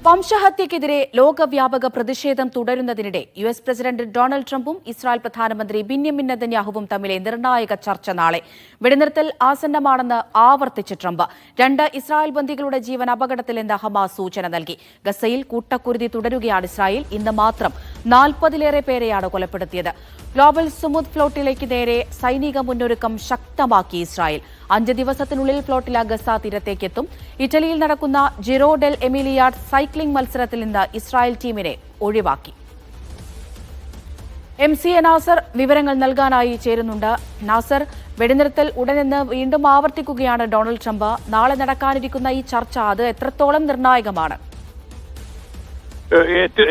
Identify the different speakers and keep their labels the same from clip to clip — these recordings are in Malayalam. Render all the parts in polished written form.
Speaker 1: വംശഹത്യക്കെതിരെ ലോകവ്യാപക പ്രതിഷേധം തുടരുന്നതിനിടെ യുഎസ് പ്രസിഡന്റ് ഡൊണാൾഡ് ട്രംപും ഇസ്രായേൽ പ്രധാനമന്ത്രി ബെന്യാമിൻ നെതന്യാഹുവും തമ്മിലെ നിർണായക ചർച്ച നാളെ. വെടിനിർത്തൽ ആസന്നമാണെന്ന് ആവർത്തിച്ച് ട്രംപ്. 2 ഇസ്രായേൽ ബന്ദികളുടെ ജീവൻ അപകടത്തിലെന്ന് ഹമാസ് സൂചന നൽകി. ഗസയിൽ കൂട്ടക്കുരുതി തുടരുകയാണ് ഇസ്രായേൽ. ഇന്ന് മാത്രം 40-ലേറെ പേരെയാണ് കൊലപ്പെടുത്തിയത്. ഗ്ലോബൽ സുമുദ് ഫ്ലോട്ടിലേക്ക് നേരെ സൈനിക മുന്നൊരുക്കം ശക്തമാക്കി ഇസ്രായേൽ. 5 ദിവസത്തിനുള്ളിൽ ഫ്ലോട്ടില ഗസ തീരത്തേക്കെത്തും. ഇറ്റലിയിൽ നടക്കുന്ന ജിറോ ഡെൽ എമിലിയാഡ് സൈക്ലിംഗ് മത്സരത്തിൽ നിന്ന് ഇസ്രായേൽ ടീമിനെ ഒഴിവാക്കി. MC നാസർ വിവരങ്ങൾ നൽകാനായി ചേരുന്നുണ്ട്. നാസർ, വെടിനിർത്തൽ ഉടനെന്ന് വീണ്ടും ആവർത്തിക്കുകയാണ് ഡൊണാൾഡ് ട്രംപ്. നാളെ നടക്കാനിരിക്കുന്ന ഈ ചർച്ച അത് എത്രത്തോളം നിർണായകമാണ്?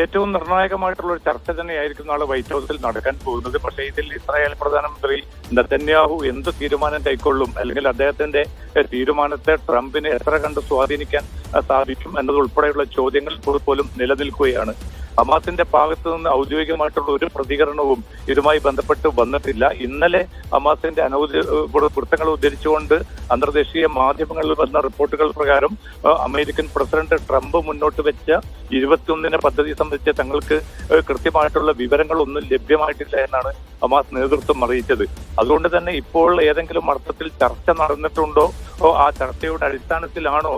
Speaker 2: ഏറ്റവും നിർണായകമായിട്ടുള്ള ഒരു ചർച്ച തന്നെയായിരിക്കും നാളെ വൈറ്റ് ഹൌസിൽ നടക്കാൻ പോകുന്നത്. പക്ഷേ ഇതിൽ ഇസ്രായേൽ പ്രധാനമന്ത്രി നെതന്യാഹു എന്ത് തീരുമാനം കൈക്കൊള്ളും, അല്ലെങ്കിൽ അദ്ദേഹത്തിന്റെ തീരുമാനത്തെ ട്രംപിന് എത്ര കണ്ട് സ്വാധീനിക്കാൻ സാധിക്കും എന്നതുൾപ്പെടെയുള്ള ചോദ്യങ്ങൾ പോലും നിലനിൽക്കുകയാണ്. ഹമാസിന്റെ ഭാഗത്തു നിന്ന് ഔദ്യോഗികമായിട്ടുള്ള ഒരു പ്രതികരണവും ഇതുമായി ബന്ധപ്പെട്ട് വന്നിട്ടില്ല. ഇന്നലെ ഹമാസിന്റെ വൃത്തങ്ങൾ ഉദ്ധരിച്ചുകൊണ്ട് അന്തർദേശീയ മാധ്യമങ്ങളിൽ വന്ന റിപ്പോർട്ടുകൾ പ്രകാരം അമേരിക്കൻ പ്രസിഡന്റ് ട്രംപ് മുന്നോട്ട് വെച്ച 21 പദ്ധതി സംബന്ധിച്ച് തങ്ങൾക്ക് കൃത്യമായിട്ടുള്ള വിവരങ്ങളൊന്നും ലഭ്യമായിട്ടില്ല എന്നാണ് ഹമാസ് നേതൃത്വം അറിയിച്ചത്. അതുകൊണ്ട് തന്നെ ഇപ്പോൾ ഏതെങ്കിലും അർത്ഥത്തിൽ ചർച്ച നടന്നിട്ടുണ്ടോ, ആ ചർച്ചയുടെ അടിസ്ഥാനത്തിലാണോ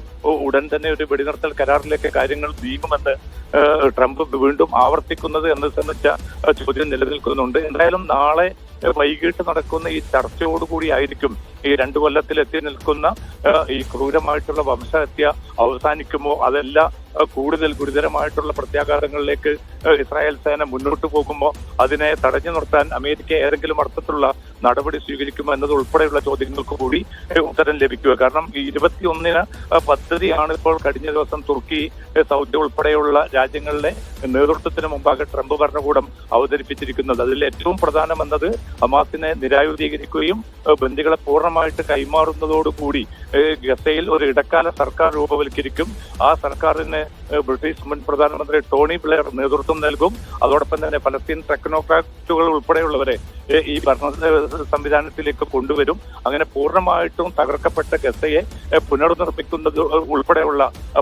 Speaker 2: ഉടൻ തന്നെ ഒരു വെടിനിർത്തൽ കരാറിലേക്ക് കാര്യങ്ങൾ നീങ്ങുമെന്ന് ട്രംപ് വീണ്ടും ആവർത്തിക്കുന്നത് എന്നത് സംബന്ധിച്ച ചോദ്യം നിലനിൽക്കുന്നുണ്ട്. എന്തായാലും നാളെ വൈകിട്ട് നടക്കുന്ന ഈ ചർച്ചയോടുകൂടി ആയിരിക്കും ഈ 2 കൊല്ലത്തിൽ എത്തി നിൽക്കുന്ന ഈ ക്രൂരമായിട്ടുള്ള വംശഹത്യ അവസാനിക്കുമോ, അതല്ല കൂടുതൽ ഗുരുതരമായിട്ടുള്ള പ്രത്യാഘാതങ്ങളിലേക്ക് ഇസ്രായേൽ സേന മുന്നോട്ട് പോകുമോ, അതിനെ തടഞ്ഞു നിർത്താൻ അമേരിക്ക ഏതെങ്കിലും അർത്ഥത്തിലുള്ള നടപടി സ്വീകരിക്കുമോ എന്നത് ഉൾപ്പെടെയുള്ള ചോദ്യങ്ങൾക്ക് കൂടി ഉത്തരം ലഭിക്കുക. കാരണം ഈ 21 പദ്ധതിയാണ് ഇപ്പോൾ കഴിഞ്ഞ ദിവസം തുർക്കി, സൗദി ഉൾപ്പെടെയുള്ള രാജ്യങ്ങളുടെ നേതൃത്വത്തിന് മുമ്പാകെ ട്രംപ് ഭരണകൂടം അവതരിപ്പിച്ചിരിക്കുന്നത്. അതിൽ ഏറ്റവും പ്രധാനമെന്നത് ഹമാസിനെ നിരായുധീകരിക്കുകയും ബന്ദികളെ പൂർണ്ണമായിട്ട് കൈമാറുന്നതോടുകൂടി ഗസയിൽ ഒരു ഇടക്കാല സർക്കാർ രൂപവൽക്കരിക്കും. ആ സർക്കാരിന് ബ്രിട്ടീഷ് മുൻ പ്രധാനമന്ത്രി ടോണി ബ്ലെയർ നേതൃത്വം നൽകും. അതോടൊപ്പം തന്നെ പലസ്തീൻ ടെക്നോക്രാറ്റുകൾ ഉൾപ്പെടെയുള്ളവരെ ഈ ഭരണ സംവിധാനത്തിലേക്ക് കൊണ്ടുവരും. അങ്ങനെ പൂർണ്ണമായിട്ടും തകർക്കപ്പെട്ട ഗസയെ പുനർനിർമ്മിക്കുന്നത് ഉൾപ്പെടെയുള്ള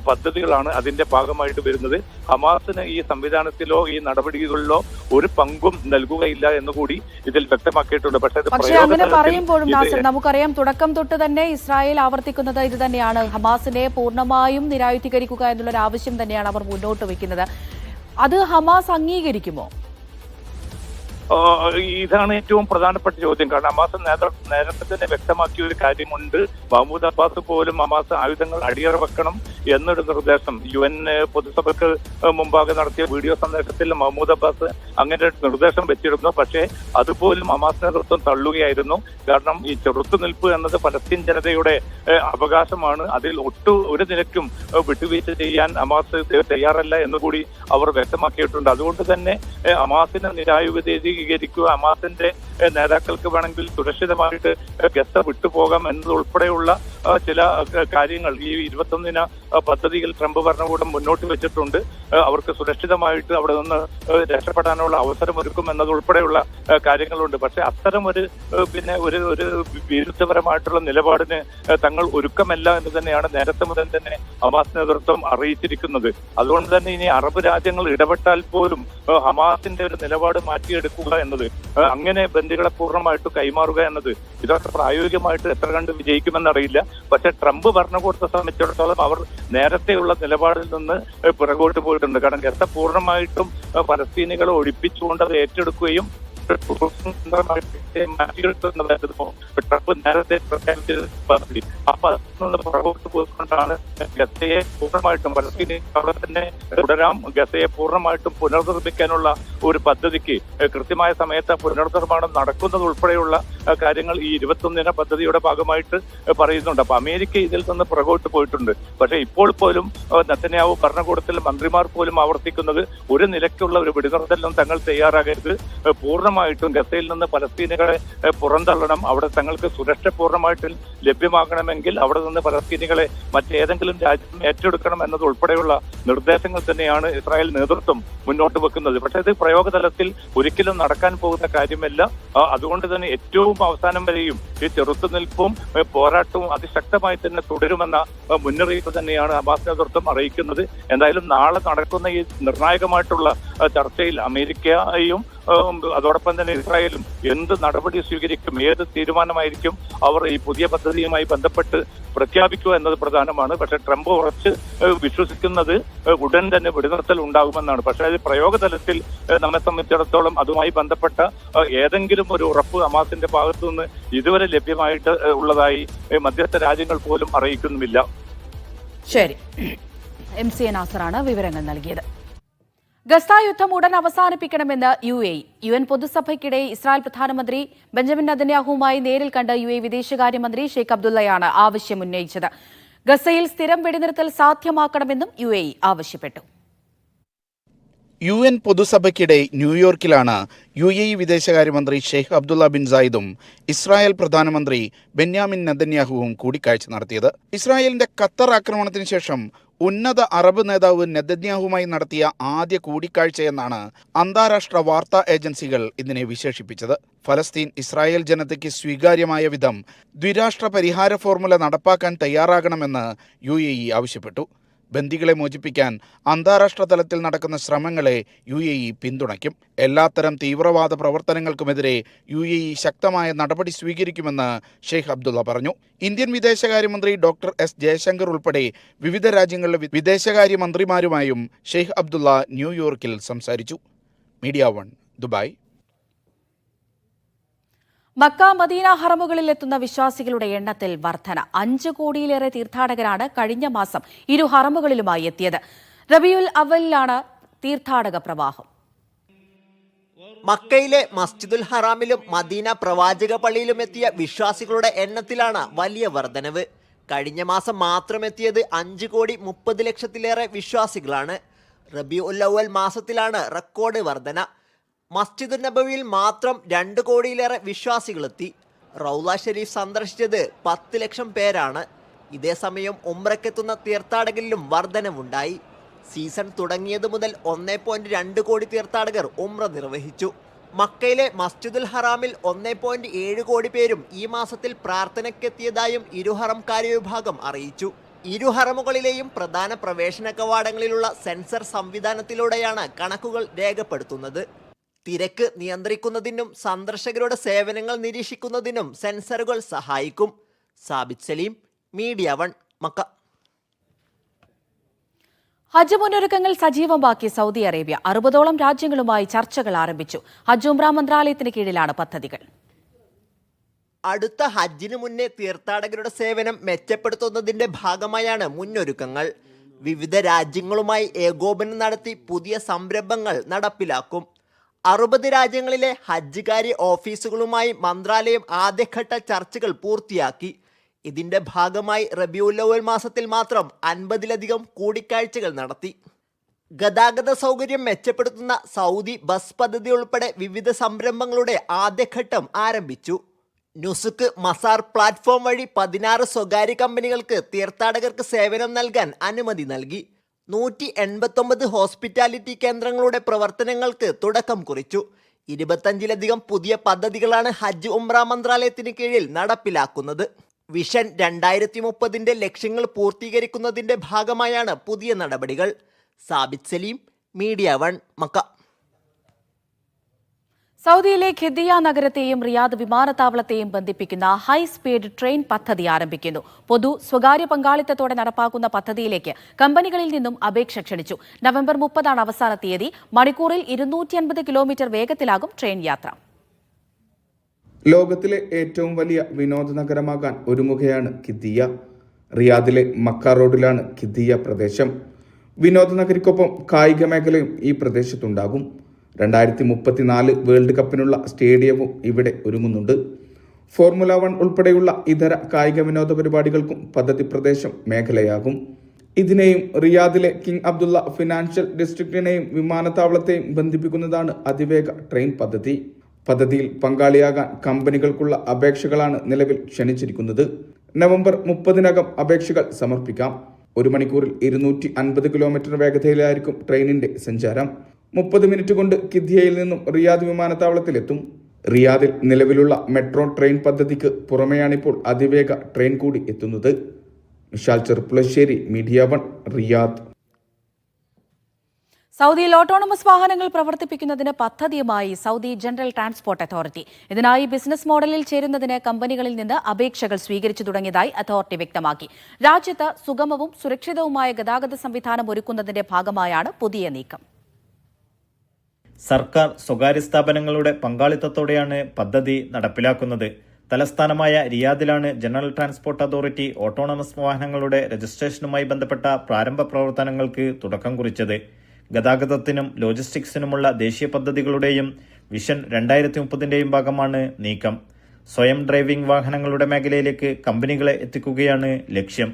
Speaker 2: പദ്ധതികളാണ് അതിന്റെ ഭാഗമായിട്ട് വരുന്നത്. ഹമാസിന് ഈ സംവിധാനത്തിലോ ഈ നടപടികളിലോ ഒരു പങ്കും നൽകുകയില്ല എന്നുകൂടി ഇതിൽ വ്യക്തമാക്കിയിട്ടുണ്ട്.
Speaker 1: പക്ഷേ അങ്ങനെ പറയുമ്പോഴും നാസർ, നമുക്കറിയാം തുടക്കം തൊട്ട് തന്നെ ഇസ്രായേൽ ആവർത്തിക്കുന്നത് ഇത് തന്നെയാണ്. ഹമാസിനെ പൂർണ്ണമായും നിരായുധീകരിക്കുക എന്നുള്ളൊരു ആവശ്യം തന്നെയാണ് അവർ മുന്നോട്ട് വെക്കുന്നത്. അത് ഹമാസ് അംഗീകരിക്കുമോ?
Speaker 2: ഇതാണ് ഏറ്റവും പ്രധാനപ്പെട്ട ചോദ്യം. കാരണം ഹമാസ് നേരത്തെ തന്നെ വ്യക്തമാക്കിയ ഒരു കാര്യമുണ്ട്. മഹ്മൂദ് അബ്ബാസ് പോലും ഹമാസ് ആയുധങ്ങൾ അടിയറ വെക്കണം എന്നൊരു നിർദ്ദേശം UN പൊതുസഭയ്ക്ക് മുമ്പാകെ നടത്തിയ വീഡിയോ സന്ദേശത്തിൽ മഹ്മൂദ് അബ്ബാസ് അങ്ങനെ ഒരു നിർദ്ദേശം വെച്ചിരുന്നു. പക്ഷേ അതുപോലും ഹമാസ് നേതൃത്വം തള്ളുകയായിരുന്നു. കാരണം ഈ ചെറുത്തുനിൽപ്പ് എന്നത് പലസ്തീൻ ജനതയുടെ അവകാശമാണ്. അതിൽ ഒരു നിലയ്ക്കും വിട്ടുവീഴ്ച ചെയ്യാൻ ഹമാസ് തയ്യാറല്ല എന്നുകൂടി അവർ വ്യക്തമാക്കിയിട്ടുണ്ട്. അതുകൊണ്ട് തന്നെ ഹമാസിനെ നിരായുധീകരിക്കുക, ഹമാസിന്റെ നേതാക്കൾക്ക് വേണമെങ്കിൽ സുരക്ഷിതമായിട്ട് ഗസ വിട്ടുപോകാം എന്നതുൾപ്പെടെയുള്ള ചില കാര്യങ്ങൾ ഈ 21 പദ്ധതിയിൽ ട്രംപ് ഭരണകൂടം മുന്നോട്ട് വെച്ചിട്ടുണ്ട്. അവർക്ക് സുരക്ഷിതമായിട്ട് അവിടെ നിന്ന് രക്ഷപ്പെടാനുള്ള അവസരമൊരുക്കും എന്നതുൾപ്പെടെയുള്ള കാര്യങ്ങളുണ്ട്. പക്ഷെ അത്തരം ഒരു ഒരു വിരുദ്ധപരമായിട്ടുള്ള നിലപാടിന് തങ്ങൾ ഒരുക്കമല്ല എന്ന് തന്നെയാണ് നേരത്തെ മുതൽ തന്നെ ഹമാസ് നേതൃത്വം അറിയിച്ചിരിക്കുന്നത്. അതുകൊണ്ട് തന്നെ ഇനി അറബ് രാജ്യങ്ങൾ ഇടപെട്ടാൽ പോലും ഹമാസിന്റെ ഒരു നിലപാട് മാറ്റിയെടുക്കുക എന്നത്, അങ്ങനെ ബന്ദികളെ പൂർണ്ണമായിട്ട് കൈമാറുക എന്നത്, ഇതൊക്കെ പ്രായോഗികമായിട്ട് എത്ര കണ്ട് വിജയിക്കുമെന്നറിയില്ല. പക്ഷെ ട്രംപ് ഭരണകൂടത്തെ സംബന്ധിച്ചിടത്തോളം അവർ നേരത്തെയുള്ള നിലപാടിൽ നിന്ന് പിറകോട്ട് പോയിട്ടുണ്ട്. കാരണം ഗസ പൂർണ്ണമായിട്ടും പലസ്തീനികളെ ഒഴിപ്പിച്ചുകൊണ്ട് അത് ഏറ്റെടുക്കുകയും ട്രംപ് നേരത്തെ പ്രഖ്യാപിച്ചത്. അപ്പൊ അതിൽ പുറകോട്ട് പോയിക്കൊണ്ടാണ് ഗസയെ പൂർണ്ണമായിട്ടും പലസ്തീനി അവിടെ തന്നെ തുടരാം, ഗസയെ പൂർണ്ണമായിട്ടും പുനർനിർമ്മിക്കാനുള്ള ഒരു പദ്ധതിക്ക് കൃത്യമായ സമയത്ത് പുനർനിർമ്മാണം നടക്കുന്നത് ഉൾപ്പെടെയുള്ള കാര്യങ്ങൾ ഈ 21 പദ്ധതിയുടെ ഭാഗമായിട്ട് പറയുന്നുണ്ട്. അപ്പൊ അമേരിക്ക ഇതിൽ നിന്ന് പുറകോട്ട് പോയിട്ടുണ്ട്. പക്ഷെ ഇപ്പോൾ പോലും നെതന്യാഹു ഭരണകൂടത്തിലെ മന്ത്രിമാർ പോലും ആവർത്തിക്കുന്നത് ഒരു നിലയ്ക്കുള്ള ഒരു വെടിനിർത്തലിനും തങ്ങൾ തയ്യാറാകരുത്, പൂർണ്ണമായിട്ടും ഗസയിൽ നിന്ന് പലസ്തീനികളെ പുറന്തള്ളണം, അവിടെ തങ്ങൾക്ക് സുരക്ഷ പൂർണ്ണമായിട്ട് ലഭ്യമാക്കണമെങ്കിൽ അവിടെ നിന്ന് പലസ്തീനികളെ മറ്റേതെങ്കിലും രാജ്യം ഏറ്റെടുക്കണം എന്നത് ഉൾപ്പെടെയുള്ള നിർദ്ദേശങ്ങൾ തന്നെയാണ് ഇസ്രായേൽ നേതൃത്വം മുന്നോട്ട് വെക്കുന്നത്. പക്ഷേ ഇത് പ്രയോഗതലത്തിൽ ഒരിക്കലും നടക്കാൻ പോകുന്ന കാര്യമല്ല. അതുകൊണ്ട് തന്നെ ഏറ്റവും അവസാനം വരെയും ഈ ചെറുത്തുനിൽപ്പും പോരാട്ടവും അതിശക്തമായി തന്നെ തുടരുമെന്ന മുന്നറിയിപ്പ് തന്നെയാണ് ഹമാസ് നേതൃത്വം അറിയിക്കുന്നത്. എന്തായാലും നാളെ നടക്കുന്ന ഈ നിർണായകമായിട്ടുള്ള ചർച്ചയിൽ അമേരിക്കയും അതോടൊപ്പം തന്നെ ഇസ്രായേലും എന്ത് നടപടി സ്വീകരിക്കും, ഏത് തീരുമാനമായിരിക്കും അവർ ഈ പുതിയ പദ്ധതിയുമായി ബന്ധപ്പെട്ട് പ്രഖ്യാപിക്കുക എന്നത് പ്രധാനമാണ്. പക്ഷേ ട്രംപ് ഉറച്ച് വിശ്വസിക്കുന്നത് ഉടൻ തന്നെ വെടിനിർത്തൽ ഉണ്ടാകുമെന്നാണ്. പക്ഷേ അത് പ്രയോഗതലത്തിൽ നമ്മെ സംബന്ധിച്ചിടത്തോളം അതുമായി ബന്ധപ്പെട്ട ഏതെങ്കിലും ഒരു ഉറപ്പ് ഹമാസിന്റെ ഭാഗത്തു നിന്ന് ഇതുവരെ ലഭ്യമായിട്ട് ഉള്ളതായി മധ്യസ്ഥ രാജ്യങ്ങൾ പോലും അറിയിക്കുന്നുമില്ല.
Speaker 1: ശരി, MC നാസറാണ് വിവരങ്ങൾ നൽകിയത്. ഗസ യുദ്ധം ഉടൻ അവസാനിപ്പിക്കണമെന്ന് UAE. UN പൊതുസഭയ്ക്കിടെ ഇസ്രായേൽ പ്രധാനമന്ത്രി ബെഞ്ചമിൻ നെതന്യാഹുവുമായി നേരിൽ കണ്ട് UAE വിദേശകാര്യമന്ത്രി ഷെയ്ഖ് അബ്ദുള്ളയാണ് ആവശ്യം ഉന്നയിച്ചത്. ഗസയിൽ സ്ഥിരം വെടിനിർത്തൽ സാധ്യമാക്കണമെന്നും UAE ആവശ്യപ്പെട്ടു.
Speaker 3: UN പൊതുസഭയ്ക്കിടെ ന്യൂയോർക്കിലാണ് UAE വിദേശകാര്യമന്ത്രി ഷെയ്ഖ് അബ്ദുള്ള ബിൻ സായിദും ഇസ്രായേൽ പ്രധാനമന്ത്രി ബെന്യാമിൻ നെതന്യാഹുവും കൂടിക്കാഴ്ച നടത്തിയത്. ഇസ്രായേലിന്റെ ഖത്തർ ആക്രമണത്തിന് ശേഷം ഉന്നത അറബ് നേതാവ് നെതന്യാഹുവുമായി നടത്തിയ ആദ്യ കൂടിക്കാഴ്ചയെന്നാണ് അന്താരാഷ്ട്ര വാർത്താ ഏജൻസികൾ ഇതിനെ വിശേഷിപ്പിച്ചത്. ഫലസ്തീൻ ഇസ്രായേൽ ജനതയ്ക്ക് സ്വീകാര്യമായ വിധം ദ്വിരാഷ്ട്ര പരിഹാര ഫോർമുല നടപ്പാക്കാൻ തയ്യാറാകണമെന്ന് UAE ആവശ്യപ്പെട്ടു. ബന്ദികളെ മോചിപ്പിക്കാൻ അന്താരാഷ്ട്ര തലത്തിൽ നടക്കുന്ന ശ്രമങ്ങളെ UAE പിന്തുണയ്ക്കും. എല്ലാത്തരം തീവ്രവാദ പ്രവർത്തനങ്ങൾക്കുമെതിരെ UAE ശക്തമായ നടപടി സ്വീകരിക്കുമെന്ന് ഷെയ്ഖ് അബ്ദുള്ള പറഞ്ഞു. ഇന്ത്യൻ വിദേശകാര്യമന്ത്രി ഡോക്ടർ S ജയശങ്കർ ഉൾപ്പെടെ വിവിധ രാജ്യങ്ങളിലെ വിദേശകാര്യമന്ത്രിമാരുമായും ഷെയ്ഖ് അബ്ദുള്ള ന്യൂയോർക്കിൽ സംസാരിച്ചു. Media 1 Dubai.
Speaker 1: മക്ക മദീന ഹറമുകളിൽ എത്തുന്ന വിശ്വാസികളുടെ എണ്ണത്തിൽ വർധന. 5 കോടിയിലേറെ തീർത്ഥാടകരാണ് കഴിഞ്ഞ മാസം ഇരു ഹറമുകളിലുമായി എത്തിയത്. റബിയുൽ അവലിലാണ് തീർത്ഥാടക പ്രവാഹം.
Speaker 4: മക്കയിലെ മസ്ജിദുൽ ഹറാമിലും മദീന പ്രവാചക പള്ളിയിലും എത്തിയ വിശ്വാസികളുടെ എണ്ണത്തിലാണ് വലിയ വർധനവ്. കഴിഞ്ഞ മാസം മാത്രം എത്തിയത് 5,30,00,000-ലേറെ വിശ്വാസികളാണ്. റബിയുൽ അവൽ മാസത്തിലാണ് റെക്കോർഡ് വർധന. മസ്ജിദ് നബവിയിൽ മാത്രം 2 കോടിയിലേറെ വിശ്വാസികളെത്തി. റൗള ഷെരീഫ് സന്ദർശിച്ചത് 10 ലക്ഷം പേരാണ്. ഇതേസമയം ഉംറയ്ക്കെത്തുന്ന തീർത്ഥാടകരിലും വർധനവുണ്ടായി. സീസൺ തുടങ്ങിയത് മുതൽ 1.2 കോടി തീർത്ഥാടകർ ഉംറ നിർവഹിച്ചു. മക്കയിലെ മസ്ജിദുൽ ഹറാമിൽ 1.7 കോടി പേരും ഈ മാസത്തിൽ പ്രാർത്ഥനയ്ക്കെത്തിയതായും ഇരുഹറം കാര്യവിഭാഗം അറിയിച്ചു. ഇരുഹറമുകളിലെയും പ്രധാന പ്രവേശന കവാടങ്ങളിലുള്ള സെൻസർ സംവിധാനത്തിലൂടെയാണ് കണക്കുകൾ രേഖപ്പെടുത്തുന്നത്. തിരക്ക് നിയന്ത്രിക്കുന്നതിനും സന്ദർശകരുടെ സേവനങ്ങൾ നിരീക്ഷിക്കുന്നതിനും സെൻസറുകൾ സഹായിക്കും. Sabith Saleem, media 1, Mecca.
Speaker 1: ഹജ്ജ് മുന്നൊരുക്കങ്ങൾ സജീവമാക്കി സൗദി അറേബ്യ. 60ഓളം രാജ്യങ്ങളുമായി ചർച്ചകൾ ആരംഭിച്ചു. ഹജ്ജ് ഉംറ മന്ത്രാലയത്തിന് കീഴിലാണ് പദ്ധതികൾ.
Speaker 4: അടുത്ത ഹജ്ജിന് മുന്നേ തീർത്ഥാടകരുടെ സേവനം മെച്ചപ്പെടുത്തുന്നതിന്റെ ഭാഗമായാണ് മുന്നൊരുക്കങ്ങൾ. വിവിധ രാജ്യങ്ങളുമായി ഏകോപനം നടത്തി പുതിയ സംരംഭങ്ങൾ നടപ്പിലാക്കും. 60 രാജ്യങ്ങളിലെ ഹജ്ജുകാരി ഓഫീസുകളുമായി മന്ത്രാലയം ആദ്യഘട്ട ചർച്ചകൾ പൂർത്തിയാക്കി. ഇതിന്റെ ഭാഗമായി റബിയുൽ അവൽ മാസത്തിൽ മാത്രം 50-ലധികം കൂടിക്കാഴ്ചകൾ നടത്തി. ഗതാഗത സൗകര്യം മെച്ചപ്പെടുത്തുന്ന സൗദി ബസ് പദ്ധതി ഉൾപ്പെടെ വിവിധ സംരംഭങ്ങളുടെ ആദ്യഘട്ടം ആരംഭിച്ചു. നുസുക്ക് മസാർ പ്ലാറ്റ്ഫോം വഴി 16 സ്വകാര്യ കമ്പനികൾക്ക് തീർത്ഥാടകർക്ക് സേവനം നൽകാൻ അനുമതി നൽകി. 189 ഹോസ്പിറ്റാലിറ്റി കേന്ദ്രങ്ങളുടെ പ്രവർത്തനങ്ങൾക്ക് തുടക്കം കുറിച്ചു. 25-ലധികം പുതിയ പദ്ധതികളാണ് ഹജ്ജ് ഉംറ മന്ത്രാലയത്തിന് കീഴിൽ നടപ്പിലാക്കുന്നത്. വിഷൻ 2030-ന്റെ ലക്ഷ്യങ്ങൾ പൂർത്തീകരിക്കുന്നതിന്റെ ഭാഗമായാണ് പുതിയ നടപടികൾ. Sabith Saleem, media 1, Mecca.
Speaker 1: സൗദിയിലെ ഖിദിയ നഗരത്തെയും റിയാദ് വിമാനത്താവളത്തെയും ബന്ധിപ്പിക്കുന്ന ഹൈ സ്പീഡ് ട്രെയിൻ പദ്ധതി ആരംഭിക്കുന്നു. പൊതു സ്വകാര്യ പങ്കാളിത്തത്തോടെ നടപ്പാക്കുന്ന പദ്ധതിയിലേക്ക് കമ്പനികളിൽ നിന്നും അപേക്ഷ ക്ഷണിച്ചു. നവംബർ 30 അവസാന തീയതി. മണിക്കൂറിൽ 250 കിലോമീറ്റർ വേഗത്തിലാകും ട്രെയിൻ യാത്ര.
Speaker 5: ലോകത്തിലെ ഏറ്റവും വലിയ വിനോദ നഗരമാകാൻ ഒരുങ്ങുകയാണ് ഖിദിയ. റിയാദിലെ മക്ക റോഡിലാണ് ഖിദിയ പ്രദേശം. വിനോദ നഗരിക്കൊപ്പം കായിക മേഖലയും ഈ പ്രദേശത്തുണ്ടാകും. 2034 വേൾഡ് കപ്പിനുള്ള സ്റ്റേഡിയവും ഇവിടെ ഒരുങ്ങുന്നുണ്ട്. ഫോർമുല 1 ഉൾപ്പെടെയുള്ള ഇതര കായിക വിനോദ പരിപാടികൾക്കും പദ്ധതി പ്രദേശം മേഖലയാകും. ഇതിനെയും റിയാദിലെ കിങ് അബ്ദുള്ള ഫിനാൻഷ്യൽ ഡിസ്ട്രിക്റ്റിനെയും വിമാനത്താവളത്തെയും ബന്ധിപ്പിക്കുന്നതാണ് അതിവേഗ ട്രെയിൻ പദ്ധതി. പദ്ധതിയിൽ പങ്കാളിയാകാൻ കമ്പനികൾക്കുള്ള അപേക്ഷകളാണ് നിലവിൽ ക്ഷണിച്ചിരിക്കുന്നത്. നവംബർ 30-നകം അപേക്ഷകൾ സമർപ്പിക്കാം. 1 മണിക്കൂറിൽ 250 കിലോമീറ്റർ വേഗതയിലായിരിക്കും ട്രെയിനിന്റെ സഞ്ചാരം. 30 മിനിറ്റ് കൊണ്ട് കിദ്ദിയയിൽ നിന്നും റിയാദ് വിമാനത്താവളത്തിലെത്തും. റിയാദിൽ നിലവിലുള്ള മെട്രോ ട്രെയിൻ പദ്ധതിക്ക് പുറമെയാണിപ്പോൾ അതിവേഗ ട്രെയിൻ കൂടി എത്തുന്നത്. Vishal Cherpulassery, media 1, Riyadh.
Speaker 1: സൗദിയിൽ ഓട്ടോണമസ് വാഹനങ്ങൾ പ്രവർത്തിപ്പിക്കുന്നതിന് പദ്ധതിയുമായി സൗദി ജനറൽ ട്രാൻസ്പോർട്ട് അതോറിറ്റി. ഇതിനായി ബിസിനസ് മോഡലിൽ ചേരുന്നതിന് കമ്പനികളിൽ നിന്ന് അപേക്ഷകൾ സ്വീകരിച്ചു തുടങ്ങിയതായി അതോറിറ്റി വ്യക്തമാക്കി. രാജ്യത്ത് സുഗമവും സുരക്ഷിതവുമായ ഗതാഗത സംവിധാനം ഒരുക്കുന്നതിന്റെ ഭാഗമായാണ് പുതിയ നീക്കം.
Speaker 6: സർക്കാർ സ്വകാര്യ സ്ഥാപനങ്ങളുടെ പങ്കാളിത്തത്തോടെയാണ് പദ്ധതി നടപ്പിലാക്കുന്നത്. തലസ്ഥാനമായ റിയാദിലാണ് ജനറൽ ട്രാൻസ്പോർട്ട് അതോറിറ്റി ഓട്ടോണമസ് വാഹനങ്ങളുടെ രജിസ്ട്രേഷനുമായി ബന്ധപ്പെട്ട പ്രാരംഭ പ്രവർത്തനങ്ങൾക്ക് തുടക്കം കുറിച്ചത്. ഗതാഗതത്തിനും ലോജിസ്റ്റിക്സിനുമുള്ള ദേശീയ പദ്ധതികളുടെയും വിഷൻ 2030ന്റെയും ഭാഗമാണ് നീക്കം. സ്വയം ഡ്രൈവിംഗ് വാഹനങ്ങളുടെ മേഖലയിലേക്ക് കമ്പനികളെ എത്തിക്കുകയാണ് ലക്ഷ്യം.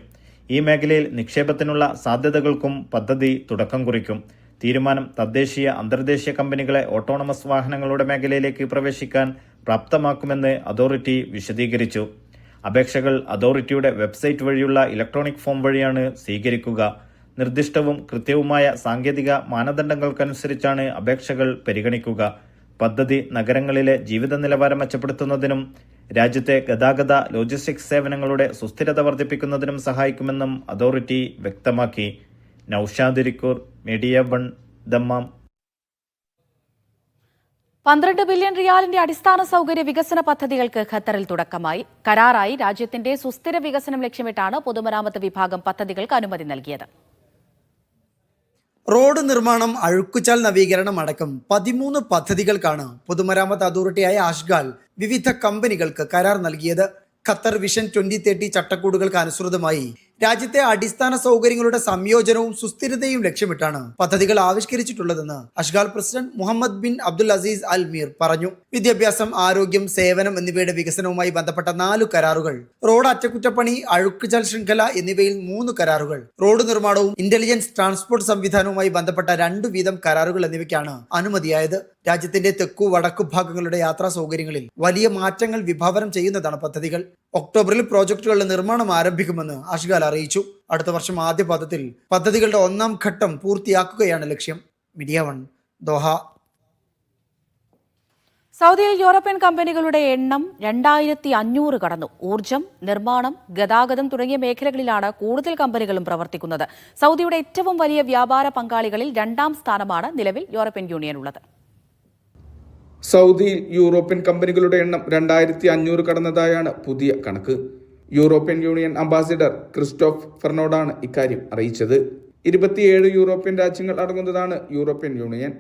Speaker 6: ഈ മേഖലയിൽ നിക്ഷേപത്തിനുള്ള സാധ്യതകൾക്കും പദ്ധതി തുടക്കം കുറിക്കും. തീരുമാനം തദ്ദേശീയ അന്തർദേശീയ കമ്പനികളെ ഓട്ടോണമസ് വാഹനങ്ങളുടെ മേഖലയിലേക്ക് പ്രവേശിക്കാൻ പ്രാപ്തമാക്കുമെന്ന് അതോറിറ്റി വിശദീകരിച്ചു. അപേക്ഷകൾ അതോറിറ്റിയുടെ വെബ്സൈറ്റ് വഴിയുള്ള ഇലക്ട്രോണിക് ഫോം വഴിയാണ് സ്വീകരിക്കുക. നിർദ്ദിഷ്ടവും കൃത്യവുമായ സാങ്കേതിക മാനദണ്ഡങ്ങൾക്കനുസരിച്ചാണ് അപേക്ഷകൾ പരിഗണിക്കുക. പദ്ധതി നഗരങ്ങളിലെ ജീവിത നിലവാരം മെച്ചപ്പെടുത്തുന്നതിനും രാജ്യത്തെ ഗതാഗത ലോജിസ്റ്റിക്സ് സേവനങ്ങളുടെ സുസ്ഥിരത വർദ്ധിപ്പിക്കുന്നതിനും സഹായിക്കുമെന്നും അതോറിറ്റി വ്യക്തമാക്കി. Naushad Irikkur, media 1, Dammam.
Speaker 1: 12 billion റിയാലിന്റെ അടിസ്ഥാന സൗകര്യ വികസന പദ്ധതികൾക്ക് ഖത്തറിൽ തുടക്കമായി. കരാറായി രാജ്യത്തിന്റെ സുസ്ഥിര വികസനം ലക്ഷ്യമിട്ടാണ് പൊതുമരാമത്ത് വിഭാഗം പദ്ധതികൾക്ക് അനുമതി നൽകിയത്.
Speaker 7: റോഡ് നിർമ്മാണം, അഴുക്കുചാൽ നവീകരണം അടക്കം 13 പദ്ധതികൾക്കാണ് പൊതുമരാമത്ത് അതോറിറ്റിയായ അഷ്ഗാൽ വിവിധ കമ്പനികൾക്ക് കരാർ നൽകിയത്. ഖത്തർ വിഷൻ 2030 ചട്ടക്കൂടുകൾക്ക് അനുസൃതമായി രാജ്യത്തെ അടിസ്ഥാന സൗകര്യങ്ങളുടെ സംയോജനവും സുസ്ഥിരതയും ലക്ഷ്യമിട്ടാണ് പദ്ധതികൾ ആവിഷ്കരിച്ചിട്ടുള്ളതെന്ന് Ashghal president Muhammad bin Abdul Aziz Al Mir പറഞ്ഞു. വിദ്യാഭ്യാസം, ആരോഗ്യം, സേവനം എന്നിവയുടെ വികസനവുമായി ബന്ധപ്പെട്ട 4 കരാറുകൾ, റോഡ് അറ്റകുറ്റപ്പണി, അഴുക്കുചാൽ ശൃംഖല എന്നിവയിൽ 3 കരാറുകൾ, റോഡ് നിർമ്മാണവും ഇന്റലിജൻസ് ട്രാൻസ്പോർട്ട് സംവിധാനവുമായി ബന്ധപ്പെട്ട 2 വീതം കരാറുകൾ എന്നിവയ്ക്കാണ് അനുമതിയായത്. രാജ്യത്തിന്റെ തെക്കു വടക്കു ഭാഗങ്ങളുടെ യാത്രാ സൗകര്യങ്ങളിൽ വലിയ മാറ്റങ്ങൾ വിഭാവനം ചെയ്യുന്നതാണ് പദ്ധതികൾ. ഒക്ടോബറിൽ പ്രോജക്ടുകളുടെ നിർമ്മാണം ആരംഭിക്കുമെന്ന് അഷ്ഗാൽ അറിയിച്ചു. അടുത്ത വർഷം ആദ്യ പാദത്തിൽ പദ്ധതികളുടെ 1ാം ഘട്ടം പൂർത്തിയാക്കുകയാണ് ലക്ഷ്യം. Media 1, Doha.
Speaker 1: സൗദിയിൽ യൂറോപ്യൻ കമ്പനികളുടെ എണ്ണം 2500 കടന്നു. ഊർജ്ജം, നിർമ്മാണം, ഗതാഗതം തുടങ്ങിയ മേഖലകളിലാണ് കൂടുതൽ കമ്പനികളും പ്രവർത്തിക്കുന്നത്. സൗദിയുടെ ഏറ്റവും വലിയ വ്യാപാര പങ്കാളികളിൽ 2ാം സ്ഥാനമാണ് നിലവിൽ യൂറോപ്യൻ യൂണിയൻ ഉള്ളത്.
Speaker 5: സൗദിയിൽ യൂറോപ്യൻ കമ്പനികളുടെ എണ്ണം 2500 കടന്നതായാണ് പുതിയ കണക്ക്. യൂറോപ്യൻ യൂണിയൻ അംബാസിഡർ ക്രിസ്റ്റോഫ് ഫെർണോഡാണ് ഇക്കാര്യം അറിയിച്ചത്. 27 യൂറോപ്യൻ രാജ്യങ്ങൾ അടങ്ങുന്നതാണ് യൂറോപ്യൻ യൂണിയൻ.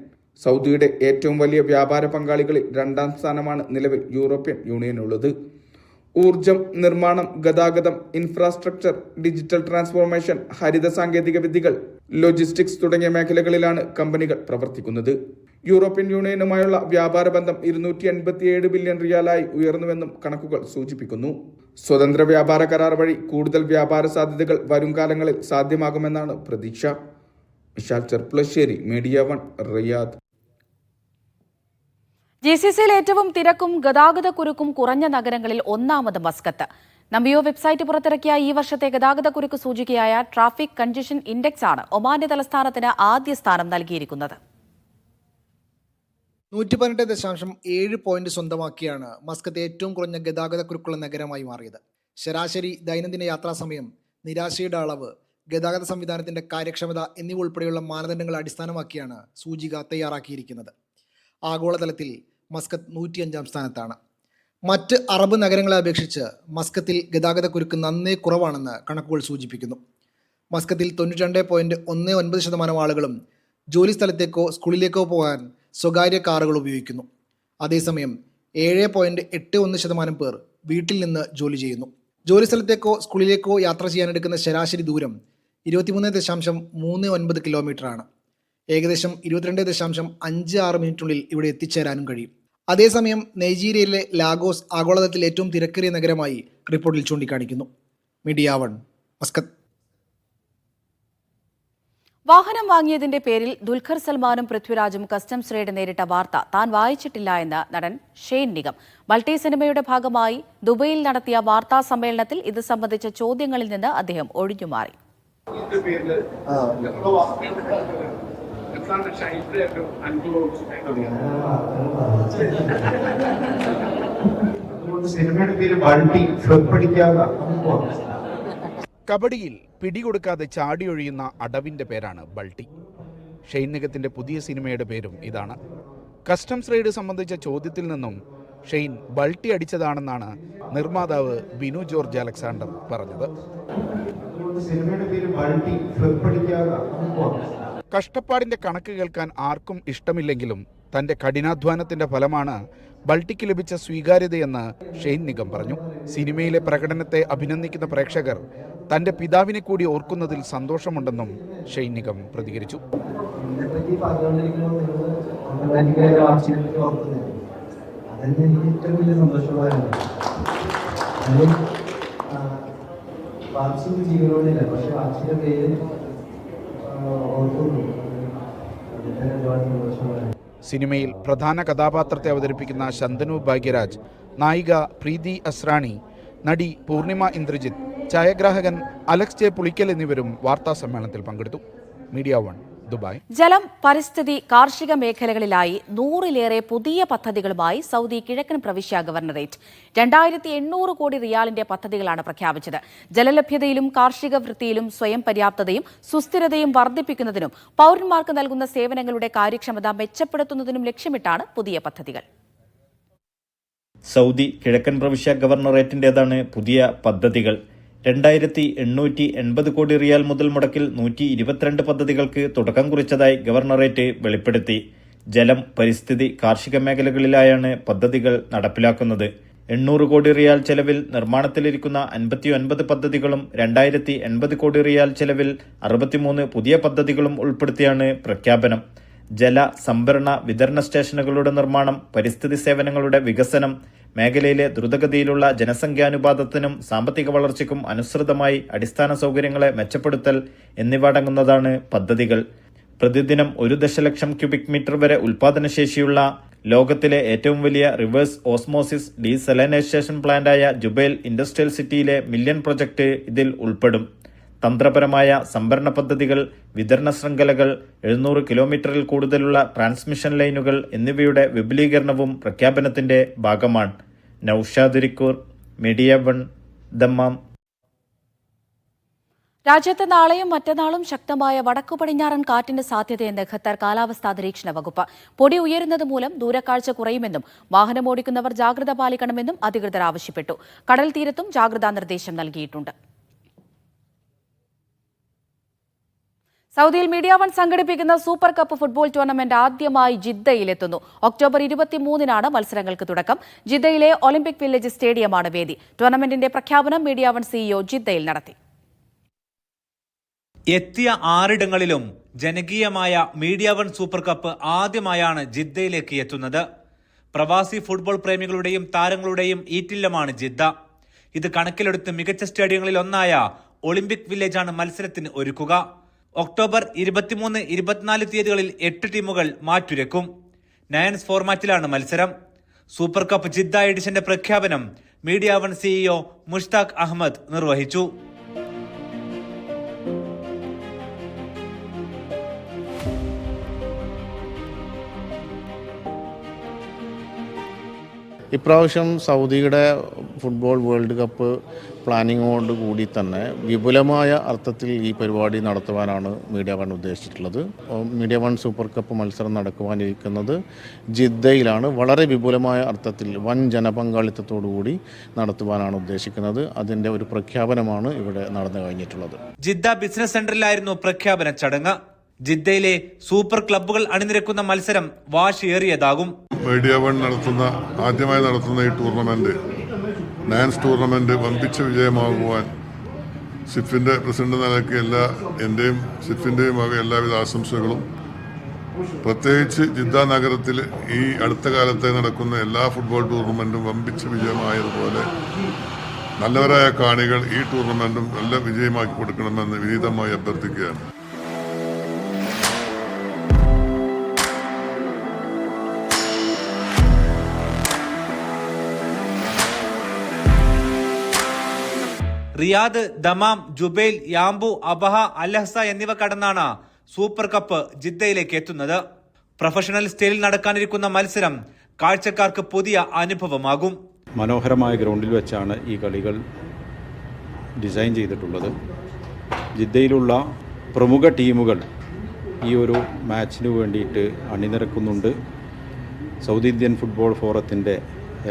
Speaker 5: സൗദിയുടെ ഏറ്റവും വലിയ വ്യാപാര പങ്കാളികളിൽ 2ാം സ്ഥാനമാണ് നിലവിൽ യൂറോപ്യൻ യൂണിയനുള്ളത്. ഊർജം, നിർമ്മാണം, ഗതാഗതം, ഇൻഫ്രാസ്ട്രക്ചർ, ഡിജിറ്റൽ ട്രാൻസ്ഫോർമേഷൻ, ഹരിത സാങ്കേതിക വിദ്യകൾ, ലോജിസ്റ്റിക്സ് തുടങ്ങിയ മേഖലകളിലാണ് കമ്പനികൾ പ്രവർത്തിക്കുന്നത്. യൂറോപ്യൻ യൂണിയനുമായുള്ള വ്യാപാര ബന്ധം 287 ബില്യൺ റിയാലായി ഉയർന്നുവെന്നും കണക്കുകൾ സൂചിപ്പിക്കുന്നു. സ്വതന്ത്ര വ്യാപാര കരാർ വഴി കൂടുതൽ വ്യാപാര സാധ്യതകൾ വരും കാലങ്ങളിൽ സാധ്യമാകുമെന്നാണ് പ്രതീക്ഷ. Vishal Cherpulassery, media 1, Riyadh.
Speaker 1: GCCയിൽ ഏറ്റവും തിരക്കും ഗതാഗത കുരുക്കും കുറഞ്ഞ നഗരങ്ങളിൽ ഒന്നാമത് മസ്കത്ത്. നമ്പിയോ വെബ്സൈറ്റ് പുറത്തിറക്കിയ ഈ വർഷത്തെ ഗതാഗത കുരുക്ക് സൂചികയായ ട്രാഫിക് കൺജഷൻ ഇൻഡെക്സ് ആണ് ഒമാന്റെ തലസ്ഥാനത്തിന് ആദ്യ സ്ഥാനം നൽകിയിരിക്കുന്നത്.
Speaker 8: 118.7 പോയിന്റ് സ്വന്തമാക്കിയാണ് മസ്കത്ത് ഏറ്റവും കുറഞ്ഞ ഗതാഗത കുരുക്കുള്ള നഗരമായി മാറിയത്. ശരാശരി ദൈനംദിന യാത്രാസമയം, നിരാശയുടെ അളവ്, ഗതാഗത സംവിധാനത്തിന്റെ കാര്യക്ഷമത എന്നിവ ഉൾപ്പെടെയുള്ള മാനദണ്ഡങ്ങൾ അടിസ്ഥാനമാക്കിയാണ് സൂചിക തയ്യാറാക്കിയിരിക്കുന്നത്. ആഗോളതലത്തിൽ മസ്കത്ത് 105ാം സ്ഥാനത്താണ്. മറ്റ് അറബ് നഗരങ്ങളെ അപേക്ഷിച്ച് മസ്കത്തിൽ ഗതാഗത കുരുക്ക് നന്നേ കുറവാണെന്ന് കണക്കുകൾ സൂചിപ്പിക്കുന്നു. മസ്കത്തിൽ 92.19% ആളുകളും ജോലി സ്ഥലത്തേക്കോ സ്കൂളിലേക്കോ പോകാൻ സ്വകാര്യ കാറുകൾ ഉപയോഗിക്കുന്നു. അതേസമയം 7.81% പേർ വീട്ടിൽ നിന്ന് ജോലി ചെയ്യുന്നു. ജോലി സ്ഥലത്തേക്കോ സ്കൂളിലേക്കോ യാത്ര ചെയ്യാനെടുക്കുന്ന ശരാശരി ദൂരം 23.39 കിലോമീറ്ററാണ്. ഏകദേശം 22.56 മിനിറ്റിനുള്ളിൽ ഇവിടെ എത്തിച്ചേരാനും കഴിയും. അതേസമയം നൈജീരിയയിലെ ലാഗോസ് ആഗോളതലത്തിൽ ഏറ്റവും തിരക്കേറിയ നഗരമായി റിപ്പോർട്ടിൽ ചൂണ്ടിക്കാണിക്കുന്നു. Media 1, Muscat.
Speaker 1: വാഹനം വാങ്ങിയതിന്റെ പേരിൽ ദുൽഖർ സൽമാനും പൃഥ്വിരാജും കസ്റ്റംസ് റെയ്ഡ് നേരിട്ട വാർത്ത താൻ വായിച്ചിട്ടില്ല എന്ന് നടൻ ഷെയ്ൻ നിഗം. മൾട്ടി സിനിമയുടെ ഭാഗമായി ദുബൈയിൽ നടത്തിയ വാർത്താ സമ്മേളനത്തിൽ ഇത് സംബന്ധിച്ച ചോദ്യങ്ങളിൽ നിന്ന് അദ്ദേഹം ഒഴിഞ്ഞുമാറി.
Speaker 9: എന്താണ് ഷൈൻ്റെ ഒരു അനുഭവം?
Speaker 10: സിനിമയുടെ പേര് ബൾട്ടി, ഫ്ലിപ്പടിക്കാതെ.
Speaker 3: കബഡിയിൽ പിടികൊടുക്കാതെ ചാടിയൊഴിയുന്ന അടവിന്റെ പേരാണ് ബൾട്ടി. ഷെയ്ൻ നിഗത്തിന്റെ പുതിയ സിനിമയുടെ പേരും ഇതാണ്. കസ്റ്റംസ് റെയ്ഡ് സംബന്ധിച്ച ചോദ്യത്തിൽ നിന്നും ഷെയ്ൻ ബൾട്ടി അടിച്ചതാണെന്നാണ് നിർമ്മാതാവ് ബിനു ജോർജ് അലക്സാണ്ടർ പറഞ്ഞത്.
Speaker 10: സിനിമയുടെ പേര് ബൾട്ടി, ഫ്ലിപ്പടിക്കാതെ.
Speaker 3: കഷ്ടപ്പാടിന്റെ കണക്ക് കേൾക്കാൻ ആർക്കും ഇഷ്ടമില്ലെങ്കിലും തന്റെ കഠിനാധ്വാനത്തിന്റെ ഫലമാണ് ബൾട്ടിക്ക് ലഭിച്ച സ്വീകാര്യതയെന്ന് ഷെയ്ൻ നിഗം പറഞ്ഞു. സിനിമയിലെ പ്രകടനത്തെ അഭിനന്ദിക്കുന്ന പ്രേക്ഷകർ തന്റെ പിതാവിനെ കൂടി ഓർക്കുന്നതിൽ സന്തോഷമുണ്ടെന്നും ഷെയ്ൻ നിഗം പ്രതികരിച്ചു. സിനിമയിൽ പ്രധാന കഥാപാത്രത്തെ അവതരിപ്പിക്കുന്ന ശന്തനു ഭാഗ്യരാജ്, നായിക പ്രീതി അസ്രാണി, നടി പൂർണിമ ഇന്ദ്രജിത്ത്, ഛായാഗ്രാഹകൻ അലക്സ് ജെ പുളിക്കൽ എന്നിവരും വാർത്താ സമ്മേളനത്തിൽ പങ്കെടുത്തു. Media 1, Dubai.
Speaker 1: ജലം, പരിസ്ഥിതി, കാർഷിക മേഖലകളിലായി 100-ലേറെ പുതിയ പദ്ധതികളുമായി സൗദി കിഴക്കൻ പ്രവിശ്യ ഗവർണറേറ്റ് 2800 കോടി റിയാലിന്റെ പദ്ധതികളാണ് പ്രഖ്യാപിച്ചത്. ജലലഭ്യതയിലും കാർഷിക വൃത്തിയിലും സ്വയം പര്യാപ്തതയും സുസ്ഥിരതയും വർദ്ധിപ്പിക്കുന്നതിനും പൌരന്മാർക്ക് നൽകുന്ന സേവനങ്ങളുടെ കാര്യക്ഷമത മെച്ചപ്പെടുത്തുന്നതിനും ലക്ഷ്യമിട്ടാണ് പുതിയ പദ്ധതികൾ.
Speaker 6: സൗദി കിഴക്കൻ പ്രവിശ്യ ഗവർണറേറ്റിന്റേതാണ് പുതിയ പദ്ധതികൾ. 2880 കോടി റിയാൽ മുതൽ മുടക്കിൽ 122 പദ്ധതികൾക്ക് തുടക്കം കുറിച്ചതായി ഗവർണറേറ്റ് വെളിപ്പെടുത്തി. ജലം, പരിസ്ഥിതി, കാർഷിക മേഖലകളിലായാണ് പദ്ധതികൾ നടപ്പിലാക്കുന്നത്. 800 കോടി റിയാൽ ചെലവിൽ നിർമ്മാണത്തിലിരിക്കുന്ന 59 പദ്ധതികളും 2080 കോടി റിയാൽ ചെലവിൽ 63 പുതിയ പദ്ധതികളും ഉൾപ്പെടുത്തിയാണ് പ്രഖ്യാപനം. ജല സംഭരണ വിതരണ സ്റ്റേഷനുകളുടെ നിർമ്മാണം, പരിസ്ഥിതി സേവനങ്ങളുടെ വികസനം, മേഖലയിലെ ദ്രുതഗതിയിലുള്ള ജനസംഖ്യാനുപാതത്തിനും സാമ്പത്തിക വളർച്ചയ്ക്കും അനുസൃതമായി അടിസ്ഥാന സൗകര്യങ്ങളെ മെച്ചപ്പെടുത്തൽ എന്നിവ അടങ്ങുന്നതാണ് പദ്ധതികൾ. പ്രതിദിനം 1 ദശലക്ഷം ക്യൂബിക് മീറ്റർ വരെ ഉൽപാദനശേഷിയുള്ള ലോകത്തിലെ ഏറ്റവും വലിയ റിവേഴ്സ് ഓസ്മോസിസ് ഡീസലൈനൈസേഷൻ പ്ലാന്റായ ജുബൈൽ ഇൻഡസ്ട്രിയൽ സിറ്റിയിലെ മില്യൺ പ്രൊജക്ട് ഇതിൽ ഉൾപ്പെടും. തന്ത്രപരമായ സംഭരണ പദ്ധതികൾ, വിതരണ ശൃംഖലകൾ, 700 കിലോമീറ്ററിൽ കൂടുതലുള്ള ട്രാൻസ്മിഷൻ ലൈനുകൾ എന്നിവയുടെ വിപുലീകരണവും പ്രഖ്യാപനത്തിന്റെ ഭാഗമാണ്. Naushad റിക്കൂർ, media 1, Dammam.
Speaker 1: രാജ്യത്ത് നാളെയും മറ്റന്നാളും ശക്തമായ വടക്കു പടിഞ്ഞാറൻ കാറ്റിന് സാധ്യതയെന്ന് ഖത്തർ കാലാവസ്ഥാ നിരീക്ഷണ വകുപ്പ്. പൊടി ഉയരുന്നത് മൂലം ദൂരക്കാഴ്ച കുറയുമെന്നും വാഹനമോടിക്കുന്നവർ ജാഗ്രത പാലിക്കണമെന്നും അധികൃതർ ആവശ്യപ്പെട്ടു. കടൽ തീരത്തും ജാഗ്രതാ നിർദ്ദേശം നൽകിയിട്ടുണ്ട്. സൗദിയിൽ മീഡിയ 1 സംഘടിപ്പിക്കുന്ന സൂപ്പർ കപ്പ് ഫുട്ബോൾ ടൂർണമെന്റ് ആദ്യമായി ജിദ്ദയിലെത്തുന്നു. ഒക്ടോബർ 23-നാണ് മത്സരങ്ങൾക്ക് തുടക്കം. ജിദ്ദയിലെ ഒളിമ്പിക് വില്ലേജ് സ്റ്റേഡിയമാണ് വേദി. ടൂർണമെന്റിന്റെ പ്രഖ്യാപനം മീഡിയ 1 CEO ജിദ്ദയിൽ നടത്തി.
Speaker 11: എത്തിയ 6 ഇടങ്ങളിലും ജനകീയമായ മീഡിയ 1 സൂപ്പർ കപ്പ് ആദ്യമായാണ് ജിദ്ദയിലേക്ക് എത്തുന്നത്. പ്രവാസി ഫുട്ബോൾ പ്രേമികളുടെയും താരങ്ങളുടെയും ഈറ്റില്ലമാണ് ജിദ്ദ. ഇത് കണക്കിലെടുത്ത് മികച്ച സ്റ്റേഡിയങ്ങളിൽ ഒന്നായ ഒളിമ്പിക് വില്ലേജാണ് മത്സരത്തിന് ഒരുക്കുക. ഒക്ടോബർ 23, 24 തീയതികളിൽ 8 ടീമുകൾ മാറ്റുരക്കും. നയൻസ് ഫോർമാറ്റിലാണ് മത്സരം. സൂപ്പർ കപ്പ് ജിദ്ദ എഡിഷന്റെ പ്രഖ്യാപനം മീഡിയ 1 CEO മുഷ്താഖ് അഹമ്മദ് നിർവഹിച്ചു.
Speaker 12: ഇപ്രാവശ്യം സൗദിയുടെ ഫുട്ബോൾ വേൾഡ് കപ്പ് പ്ലാനിങ്ങോട് കൂടി തന്നെ വിപുലമായ അർത്ഥത്തിൽ ഈ പരിപാടി നടത്തുവാനാണ് മീഡിയ 1 ഉദ്ദേശിച്ചിട്ടുള്ളത്. മീഡിയ 1 സൂപ്പർ കപ്പ് മത്സരം നടക്കുവാനിരിക്കുന്നത് ജിദ്ദയിലാണ്. വളരെ വിപുലമായ അർത്ഥത്തിൽ വൻ ജനപങ്കാളിത്തത്തോടു കൂടി നടത്തുവാനാണ് ഉദ്ദേശിക്കുന്നത്. അതിൻ്റെ ഒരു പ്രഖ്യാപനമാണ് ഇവിടെ നടന്നു കഴിഞ്ഞിട്ടുള്ളത്.
Speaker 11: ജിദ്ദ ബിസിനസ് സെന്ററിലായിരുന്നു പ്രഖ്യാപന ചടങ്ങ്. ജിദ്ദയിലെ സൂപ്പർ ക്ലബ്ബുകൾ അണിനിരക്കുന്ന മത്സരം വാശിയേറിയതാകും.
Speaker 13: മീഡിയ 1 ആദ്യമായി നടത്തുന്ന ഈ ടൂർണമെന്റ്, നയൻസ് ടൂർണമെന്റ് വമ്പിച്ച വിജയമാകുവാൻ സിഫിന്റെ പ്രസിഡന്റ് നിലയ്ക്ക് എന്റെയും സിഫിന്റെയും വക എല്ലാവിധ ആശംസകളും. പ്രത്യേകിച്ച് ജിദ്ദ നഗരത്തിൽ ഈ അടുത്ത കാലത്തെ നടക്കുന്ന എല്ലാ ഫുട്ബോൾ ടൂർണമെന്റും വമ്പിച്ച വിജയമായതുപോലെ നല്ലവരായ കാണികൾ ഈ ടൂർണമെന്റും നല്ല വിജയമാക്കി കൊടുക്കണമെന്ന് വിനീതമായി അഭ്യർത്ഥിക്കുകയാണ്.
Speaker 11: Riyadh, Dammam, Jubail, Yanbu, Abha, Al Hasa എന്നിവ കടന്നാണ് സൂപ്പർ കപ്പ് ജിദ്ദയിലേക്ക് എത്തുന്നത്. പ്രൊഫഷണൽ സ്റ്റൈലിൽ നടക്കാനിരിക്കുന്ന മത്സരം കാഴ്ചക്കാർക്ക് പുതിയ അനുഭവമാകും.
Speaker 14: മനോഹരമായ ഗ്രൗണ്ടിൽ വെച്ചാണ് ഈ കളികൾ ഡിസൈൻ ചെയ്തിട്ടുള്ളത്. ജിദ്ദയിലുള്ള പ്രമുഖ ടീമുകൾ ഈ ഒരു മാച്ചിന് വേണ്ടിയിട്ട് അണിനിരക്കുന്നുണ്ട്. സൗദി ഇന്ത്യൻ ഫുട്ബോൾ ഫോറത്തിൻ്റെ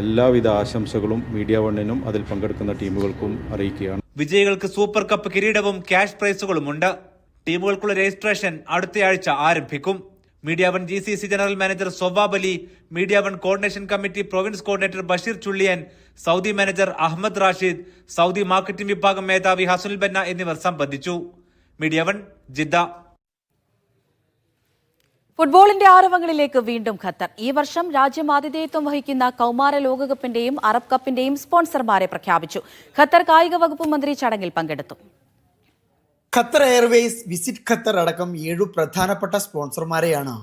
Speaker 14: എല്ലാവിധ ആശംസകളും മീഡിയ വണ്ണിനും അതിൽ പങ്കെടുക്കുന്ന ടീമുകൾക്കും അറിയിക്കുകയാണ്.
Speaker 11: വിജയികൾക്ക് സൂപ്പർ കപ്പ് കിരീടവും ക്യാഷ് പ്രൈസുകളുമുണ്ട്. ടീമുകൾക്കുള്ള രജിസ്ട്രേഷൻ അടുത്തയാഴ്ച ആരംഭിക്കും. Media one GCC general manager Sowab Ali, media one coordination committee province coordinator Basheer Chulliyan, Saudi manager Ahammed Rashid, Saudi marketing വിഭാഗം മേധാവി ഹസുൽ ബന്ന എന്നിവർ സംബന്ധിച്ചു. Media one, Jeddah.
Speaker 1: ഫുട്ബോളിന്റെ ആരവങ്ങളിലേക്ക് വീണ്ടും ഖത്തർ. ഈ വർഷം രാജ്യം ആതിഥേയത്വം വഹിക്കുന്ന കൗമാര ലോകകപ്പിന്റെയും അറബ് കപ്പിന്റെയും സ്പോൺസർമാരെ പ്രഖ്യാപിച്ചു. ഖത്തർ കായിക വകുപ്പ് മന്ത്രി ചടങ്ങിൽ പങ്കെടുത്തു.
Speaker 7: ഖത്തർ എയർവേസ്, വിസിറ്റ് ഖത്തർ അടക്കം 7 പ്രധാനപ്പെട്ട സ്പോൺസർമാരെയാണ്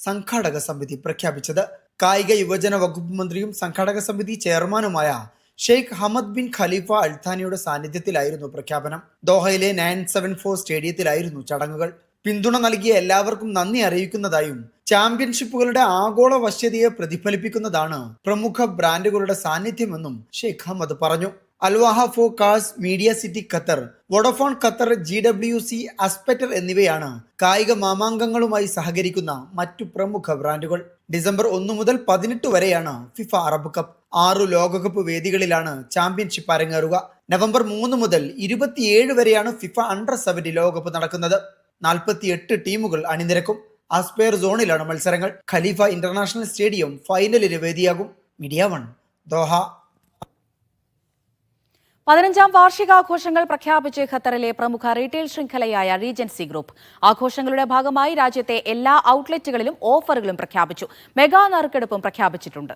Speaker 7: സംഘാടക സമിതി പ്രഖ്യാപിച്ചത്. കായിക യുവജന വകുപ്പ് മന്ത്രിയും സംഘാടക സമിതി ചെയർമാനുമായ ഷെയ്ഖ് ഹമദ് ബിൻ ഖലീഫ അൽഥാനിയുടെ സാന്നിധ്യത്തിലായിരുന്നു പ്രഖ്യാപനം. ദോഹയിലെ 974 സ്റ്റേഡിയത്തിലായിരുന്നു ചടങ്ങുകൾ. പിന്തുണ നൽകിയ എല്ലാവർക്കും നന്ദി അറിയിക്കുന്നതായും ചാമ്പ്യൻഷിപ്പുകളുടെ ആഗോള വശ്യതയെ പ്രതിഫലിപ്പിക്കുന്നതാണ് പ്രമുഖ ബ്രാൻഡുകളുടെ സാന്നിധ്യമെന്നും ഷെയ്ഖ് ഹമദ് പറഞ്ഞു. Alwaha for cars, media city Qatar, Vodafone Qatar, GWC, Aspetar എന്നിവയാണ് കായിക മാമാങ്കങ്ങളുമായി സഹകരിക്കുന്ന മറ്റു പ്രമുഖ ബ്രാൻഡുകൾ. ഡിസംബർ 1 മുതൽ 18 വരെയാണ് ഫിഫ അറബ് കപ്പ്. 6 ലോകകപ്പ് വേദികളിലാണ് ചാമ്പ്യൻഷിപ്പ് അരങ്ങേറുക. നവംബർ 3 മുതൽ 27 വരെയാണ് ഫിഫ അണ്ടർ 17 ലോകകപ്പ് നടക്കുന്നത്. 48 ടീമുകൾ അണിനിരക്കും. ആസ്പെയർ സോണിലാണ് മത്സരങ്ങൾ. ഖലീഫ ഇന്റർനാഷണൽ സ്റ്റേഡിയം ഫൈനലിന് വേദിയാകും. Media one, Doha.
Speaker 1: 15ാം വാർഷികാഘോഷങ്ങൾ പ്രഖ്യാപിച്ച് ഖത്തറിലെ പ്രമുഖ റീറ്റെയിൽ ശൃംഖലയായ റീജൻസി ഗ്രൂപ്പ്. ആഘോഷങ്ങളുടെ ഭാഗമായി രാജ്യത്തെ എല്ലാ ഔട്ട്ലെറ്റുകളിലും ഓഫറുകളും പ്രഖ്യാപിച്ചു. മെഗാ നറുക്കെടുപ്പും പ്രഖ്യാപിച്ചിട്ടുണ്ട്.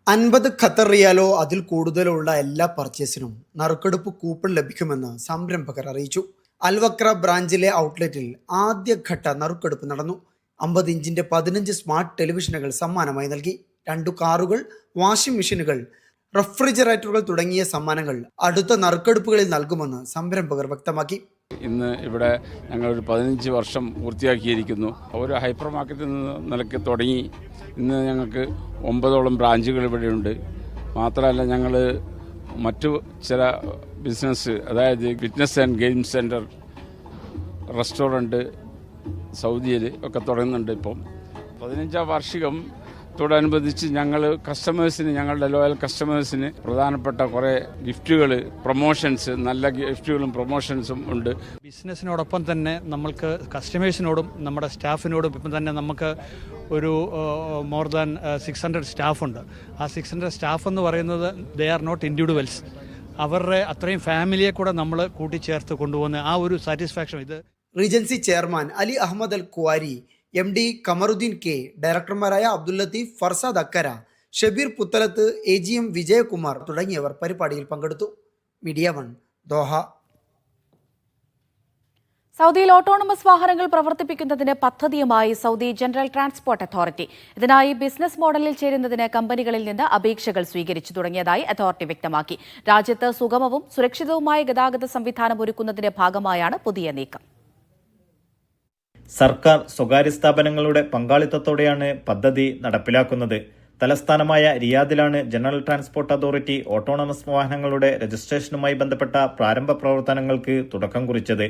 Speaker 7: 50 ഖത്തർ റിയാലോ അതിൽ കൂടുതലോ ഉള്ള എല്ലാ പർച്ചേസിനും നറുക്കെടുപ്പ് കൂപ്പൺ ലഭിക്കുമെന്ന് സംരംഭകർ അറിയിച്ചു. അൽവക്ര ബ്രാഞ്ചിലെ ഔട്ട്ലെറ്റിൽ ആദ്യഘട്ട നറുക്കെടുപ്പ് നടന്നു. 50 ഇഞ്ചിന്റെ 15 സ്മാർട്ട് ടെലിവിഷനുകൾ സമ്മാനമായി നൽകി. 2 കാറുകൾ, വാഷിംഗ് മെഷീനുകൾ, റെഫ്രിജറേറ്ററുകൾ തുടങ്ങിയ സമ്മാനങ്ങൾ അടുത്ത നറുക്കെടുപ്പുകളിൽ നൽകുമെന്ന് സംരംഭകർ വ്യക്തമാക്കി.
Speaker 15: ഇന്ന് ഇവിടെ ഞങ്ങളൊരു 15 വർഷം പൂർത്തിയാക്കിയിരിക്കുന്നു. ഒരു ഹൈപ്പർ മാർക്കറ്റിൽ നിലയ്ക്ക് തുടങ്ങി ഇന്ന് ഞങ്ങൾക്ക് 9ഓളം ബ്രാഞ്ചുകൾ ഇവിടെയുണ്ട്. മാത്രമല്ല ഞങ്ങൾ മറ്റു ചില ബിസിനസ്, അതായത് fitness and game centre, restaurant സൗദിയിൽ ഒക്കെ തുടങ്ങുന്നുണ്ട്. ഇപ്പം 15ാം വാർഷികത്തോടനുബന്ധിച്ച് ഞങ്ങൾ കസ്റ്റമേഴ്സിന്, ഞങ്ങളുടെ ലോയൽ കസ്റ്റമേഴ്സിന് പ്രധാനപ്പെട്ട കുറേ ഗിഫ്റ്റുകൾ, പ്രൊമോഷൻസ്, നല്ല ഗിഫ്റ്റുകളും പ്രൊമോഷൻസും ഉണ്ട്.
Speaker 16: ബിസിനസ്സിനോടൊപ്പം തന്നെ നമ്മൾക്ക് കസ്റ്റമേഴ്സിനോടും നമ്മുടെ സ്റ്റാഫിനോടും ഇപ്പം തന്നെ നമുക്ക് ഒരു മോർ ദാൻ 600 സ്റ്റാഫുണ്ട്. ആ 600 സ്റ്റാഫ് എന്ന് പറയുന്നത് ദേ ആർ നോട്ട് ഇൻഡിവിജ്വൽസ്. അവരുടെ അത്രയും ഫാമിലിയെ കൂടെ നമ്മൾ കൂട്ടിച്ചേർത്ത് കൊണ്ടുപോകുന്ന ആ ഒരു സാറ്റിസ്ഫാക്ഷൻ ഇത്.
Speaker 7: Regency chairman Ali Ahmed Al Kuwari, MD Kamaruddin K, ഡയറക്ടർമാരായ അബ്ദുൽ ലത്തീഫ്, ഫർസാദ് അക്കര, ഷബീർ പുത്തലത്ത്, AGM വിജയകുമാർ തുടങ്ങിയവർ പരിപാടിയിൽ പങ്കെടുത്തു. Media one, Doha.
Speaker 1: സൗദിയിൽ ഓട്ടോണമസ് വാഹനങ്ങൾ പ്രവർത്തിപ്പിക്കുന്നതിന് പദ്ധതിയുമായി സൗദി ജനറൽ ട്രാൻസ്പോർട്ട് അതോറിറ്റി. ഇതിനായി ബിസിനസ് മോഡലിൽ ചേരുന്നതിന് കമ്പനികളിൽ നിന്ന് അപേക്ഷകൾ സ്വീകരിച്ചു തുടങ്ങിയതായി അതോറിറ്റി വ്യക്തമാക്കി. രാജ്യത്ത് സുഗമവും സുരക്ഷിതവുമായ ഗതാഗത സംവിധാനം ഒരുക്കുന്നതിന്റെ ഭാഗമായാണ് പുതിയ നീക്കം.
Speaker 6: സർക്കാർ സ്വകാര്യ സ്ഥാപനങ്ങളുടെ പങ്കാളിത്തത്തോടെയാണ് പദ്ധതി നടപ്പിലാക്കുന്നത്. തലസ്ഥാനമായ റിയാദിലാണ് ജനറൽ ട്രാൻസ്പോർട്ട് അതോറിറ്റി ഓട്ടോണമസ് വാഹനങ്ങളുടെ രജിസ്ട്രേഷനുമായി ബന്ധപ്പെട്ട പ്രാരംഭ പ്രവർത്തനങ്ങൾക്ക് തുടക്കം കുറിച്ചത്.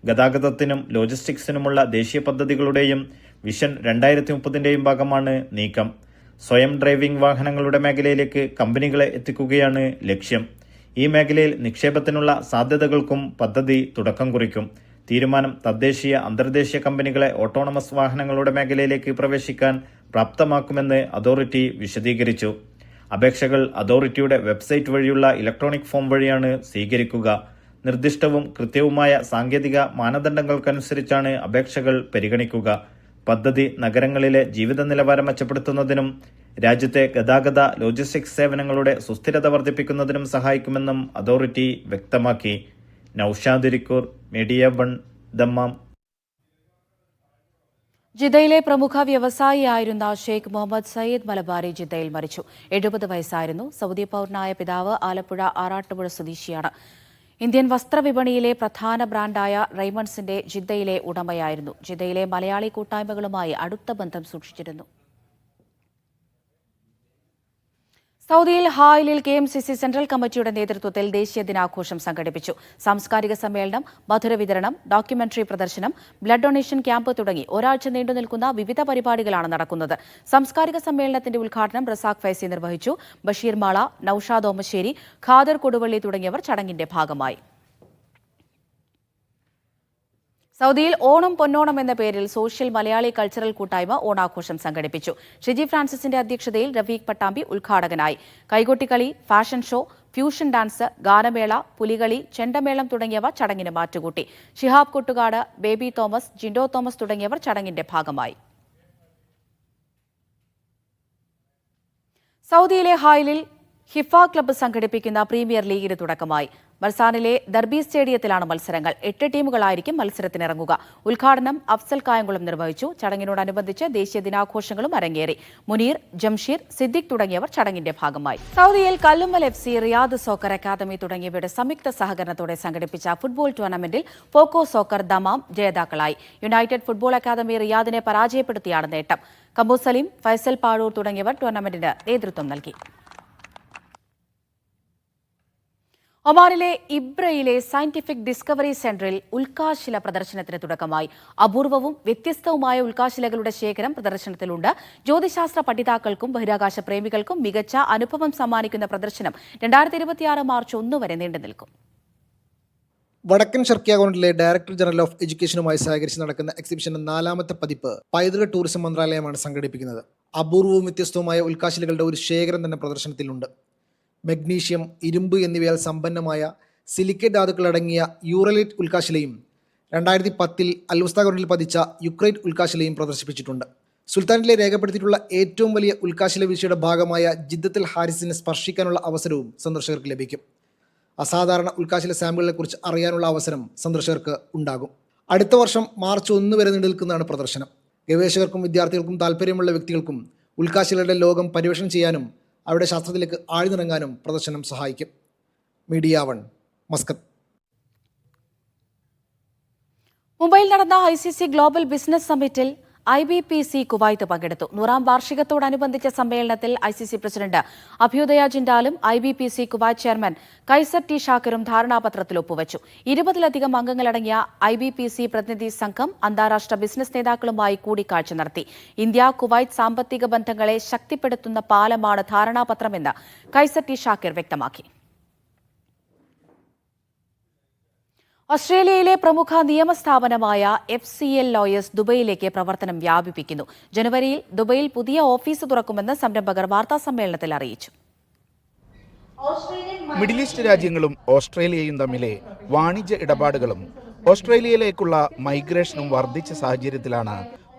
Speaker 6: ഗതാഗതത്തിനും ലോജിസ്റ്റിക്സിനുമുള്ള ദേശീയ പദ്ധതികളുടെയും വിഷൻ 2030ന്റെയും ഭാഗമാണ് നീക്കം. സ്വയം ഡ്രൈവിംഗ് വാഹനങ്ങളുടെ മേഖലയിലേക്ക് കമ്പനികളെ എത്തിക്കുകയാണ് ലക്ഷ്യം. ഈ മേഖലയിൽ നിക്ഷേപത്തിനുള്ള സാധ്യതകൾക്കും പദ്ധതി തുടക്കം കുറിക്കും. തീരുമാനം തദ്ദേശീയ അന്തർദേശീയ കമ്പനികളെ ഓട്ടോണമസ് വാഹനങ്ങളുടെ മേഖലയിലേക്ക് പ്രവേശിക്കാൻ പ്രാപ്തമാക്കുമെന്ന് അതോറിറ്റി വിശദീകരിച്ചു. അപേക്ഷകൾ അതോറിറ്റിയുടെ വെബ്സൈറ്റ് വഴിയുള്ള ഇലക്ട്രോണിക് ഫോം വഴിയാണ് സ്വീകരിക്കുക. നിർദ്ദിഷ്ടവും കൃത്യവുമായ സാങ്കേതിക മാനദണ്ഡങ്ങൾക്കനുസരിച്ചാണ് അപേക്ഷകൾ പരിഗണിക്കുക. പദ്ധതി നഗരങ്ങളിലെ ജീവിത നിലവാരം മെച്ചപ്പെടുത്തുന്നതിനും രാജ്യത്തെ ഗതാഗത ലോജിസ്റ്റിക്സ് സേവനങ്ങളുടെ സുസ്ഥിരത വർദ്ധിപ്പിക്കുന്നതിനും സഹായിക്കുമെന്നും അതോറിറ്റി വ്യക്തമാക്കി. Naushad Irikkur, media one, Dammam.
Speaker 1: ജിദ്ദയിലെ പ്രമുഖ വ്യവസായിയായിരുന്ന ഷെയ്ഖ് മുഹമ്മദ് സയ്യിദ് മലബാരി ജിദ്ദയിൽ മരിച്ചു. 70 വയസ്സായിരുന്നു. സൗദി പൗരനായ പിതാവ് ആലപ്പുഴ ആറാട്ടുപുഴ സ്വദേശിയാണ്. ഇന്ത്യൻ വസ്ത്രവിപണിയിലെ പ്രധാന ബ്രാൻഡായ റെയ്മണ്ട്സിന്റെ ജിദ്ദയിലെ ഉടമയായിരുന്നു. ജിദ്ദയിലെ മലയാളി കൂട്ടായ്മകളുമായി അടുത്ത ബന്ധം സൂക്ഷിച്ചിരുന്നു. സൗദിയിൽ ഹായിലിൽ KMCC സെൻട്രൽ കമ്മിറ്റിയുടെ നേതൃത്വത്തിൽ ദേശീയ ദിനാഘോഷം സംഘടിപ്പിച്ചു. സാംസ്കാരിക സമ്മേളനം, മധുര വിതരണം, ഡോക്യുമെന്ററി പ്രദർശനം, ബ്ലഡ് ഡൊണേഷൻ ക്യാമ്പ് തുടങ്ങി ഒരാഴ്ച നീണ്ടുനിൽക്കുന്ന വിവിധ പരിപാടികളാണ് നടക്കുന്നത്. സാംസ്കാരിക സമ്മേളനത്തിന്റെ ഉദ്ഘാടനം റസാഖ് ഫൈസി നിർവഹിച്ചു. ബഷീർ മാള, നൌഷാദ് ഓമശ്ശേരി, ഖാദർ കൊടുവള്ളി തുടങ്ങിയവർ ചടങ്ങിന്റെ ഭാഗമായി. സൗദിയിൽ ഓണം പൊന്നോണം എന്ന പേരിൽ സോഷ്യൽ മലയാളി കൾച്ചറൽ കൂട്ടായ്മ ഓണാഘോഷം സംഘടിപ്പിച്ചു. ഷിജി ഫ്രാൻസിസിന്റെ അധ്യക്ഷതയിൽ റഫീഖ് പട്ടാമ്പി ഉദ്ഘാടകനായി. കൈകൊട്ടിക്കളി, ഫാഷൻ ഷോ, ഫ്യൂഷൻ ഡാൻസ്, ഗാനമേള, പുലികളി, ചെണ്ടമേളം തുടങ്ങിയവ ചടങ്ങിന് മാറ്റുകൂട്ടി. ഷിഹാബ് കൊട്ടുകാട്, ബേബി തോമസ്, ജിൻഡോ തോമസ് തുടങ്ങിയവർ ചടങ്ങിന്റെ ഭാഗമായി. സൗദിയിലെ ഹായിലിൽ ഹിഫ ക്ലബ്ബ് സംഘടിപ്പിക്കുന്ന പ്രീമിയർ ലീഗിന് തുടക്കമായി. മർസാനിലെ ദർബി സ്റ്റേഡിയത്തിലാണ് മത്സരങ്ങൾ. 8 ടീമുകളായിരിക്കും മത്സരത്തിനിറങ്ങുക. ഉദ്ഘാടനം അഫ്സൽ കായംകുളം നിർവഹിച്ചു. ചടങ്ങിനോടനുബന്ധിച്ച് ദേശീയ ദിനാഘോഷങ്ങളും അരങ്ങേറി. മുനീർ, ജംഷീർ, സിദ്ദിഖ് തുടങ്ങിയവർ ചടങ്ങിന്റെ ഭാഗമായി. സൗദിയിൽ Kallummal FC, Riyadh soccer academy തുടങ്ങിയവയുടെ സംയുക്ത സഹകരണത്തോടെ സംഘടിപ്പിച്ച ഫുട്ബോൾ ടൂർണമെന്റിൽ പോക്കോ സോക്കർ ദമാം ജേതാക്കളായി. യുണൈറ്റഡ് ഫുട്ബോൾ അക്കാദമി റിയാദിനെ പരാജയപ്പെടുത്തിയാണ് നേട്ടം. കമ്പു സലീം, ഫൈസൽ പാഴൂർ തുടങ്ങിയവർ ടൂർണമെന്റിന് നേതൃത്വം നൽകി. ഒമാനിലെ ഇബ്രയിലെ സയന്റിഫിക് ഡിസ്കവറി സെന്ററിൽ ഉൽക്കാശില പ്രദർശനത്തിന് തുടക്കമായി. അപൂർവവും വ്യത്യസ്തവുമായ ഉൽക്കാശിലകളുടെ ശേഖരം പ്രദർശനത്തിലുണ്ട്. ജ്യോതിശാസ്ത്ര പഠിതാക്കൾക്കും ബഹിരാകാശ പ്രേമികൾക്കും മികച്ച അനുഭവം സമ്മാനിക്കുന്ന പ്രദർശനം 2026 മാർച്ച് 1 വരെ നീണ്ടുനിൽക്കും.
Speaker 8: വടക്കൻ ഷർക്കിയാഗോണ്ടിലെ ഡയറക്ടർ ജനറൽ ഓഫ് എഡ്യൂക്കേഷനുമായി സഹകരിച്ച് നടക്കുന്ന എക്സിബിഷന്റെ 4ാമത്തെ പതിപ്പ് പൈതൃക ടൂറിസം മന്ത്രാലയമാണ് സംഘടിപ്പിക്കുന്നത്. അപൂർവവും വ്യത്യസ്തവുമായ ഉൽക്കാശിലകളുടെ ഒരു ശേഖരം തന്നെ പ്രദർശനത്തിലുണ്ട്. മഗ്നീഷ്യം, ഇരുമ്പ് എന്നിവയാൽ സമ്പന്നമായ സിലിക്കേറ്റ് ധാതുക്കൾ അടങ്ങിയ യൂറലൈറ്റ് ഉൽക്കാശിലയും 2010 അൽവുസ്താഗോണ്ടിൽ പതിച്ച യുക്രൈറ്റ് ഉൽക്കാശിലയും പ്രദർശിപ്പിച്ചിട്ടുണ്ട്. സുൽത്താനിലെ രേഖപ്പെടുത്തിയിട്ടുള്ള ഏറ്റവും വലിയ ഉൽക്കാശില വീഴ്ചയുടെ ഭാഗമായ ജിദ്ദത്തുൽ ഹാരിസിനെ സ്പർശിക്കാനുള്ള അവസരവും സന്ദർശകർക്ക് ലഭിക്കും. അസാധാരണ ഉൽക്കാശില സാമ്പിളുകളെക്കുറിച്ച് അറിയാനുള്ള അവസരം സന്ദർശകർക്ക് ഉണ്ടാകും. അടുത്ത വർഷം മാർച്ച് 1 വരെ നീണ്ടുനിൽക്കുന്നതാണ് പ്രദർശനം. ഗവേഷകർക്കും വിദ്യാർത്ഥികൾക്കും താല്പര്യമുള്ള വ്യക്തികൾക്കും ഉൽക്കാശിലയുടെ ലോകം പര്യവേഷണം ചെയ്യാനും അവരുടെ ശാസ്ത്രത്തിലേക്ക് ആഴ്ന്നിറങ്ങാനും പ്രദർശനം സഹായിക്കും. Media 1, Muscat.
Speaker 1: മുംബൈയിൽ നടന്ന ICC ഗ്ലോബൽ ബിസിനസ് സമ്മിറ്റിൽ IBPC കുവൈത്ത് പങ്കെടുത്തു. 100ാം വാർഷികത്തോടനുബന്ധിച്ച സമ്മേളനത്തിൽ ICC പ്രസിഡന്റ് അഭ്യുദയ ജിൻഡാലും IBPC Kuwait chairman Kaiser T ഷാക്കിറും ധാരണാപത്രത്തിൽ ഒപ്പുവച്ചു. 20ലധികം അംഗങ്ങളടങ്ങിയ IBPC പ്രതിനിധി സംഘം അന്താരാഷ്ട്ര ബിസിനസ് നേതാക്കളുമായി കൂടിക്കാഴ്ച നടത്തി. ഇന്ത്യ കുവൈത്ത് സാമ്പത്തിക ബന്ധങ്ങളെ ശക്തിപ്പെടുത്തുന്ന പാലമാണ് ധാരണാപത്രമെന്ന് കൈസർ ടി ഷാക്കിർ വ്യക്തമാക്കി. ഓസ്ട്രേലിയയിലെ പ്രമുഖ നിയമസ്ഥാപനമായ FCL ലോയേഴ്സ് ദുബൈയിലേക്ക് പ്രവർത്തനം വ്യാപിപ്പിക്കുന്നു. ജനുവരിയിൽ ദുബൈയിൽ പുതിയ ഓഫീസ് തുറക്കുമെന്ന് സംരംഭകർ വാർത്താസമ്മേളനത്തിൽ അറിയിച്ചു.
Speaker 3: മിഡിൽ ഈസ്റ്റ് രാജ്യങ്ങളും ഓസ്ട്രേലിയയും തമ്മിലെ വാണിജ്യ ഇടപാടുകളും ഓസ്ട്രേലിയയിലേക്കുള്ള മൈഗ്രേഷനും വർദ്ധിച്ച സാഹചര്യത്തിലാണ്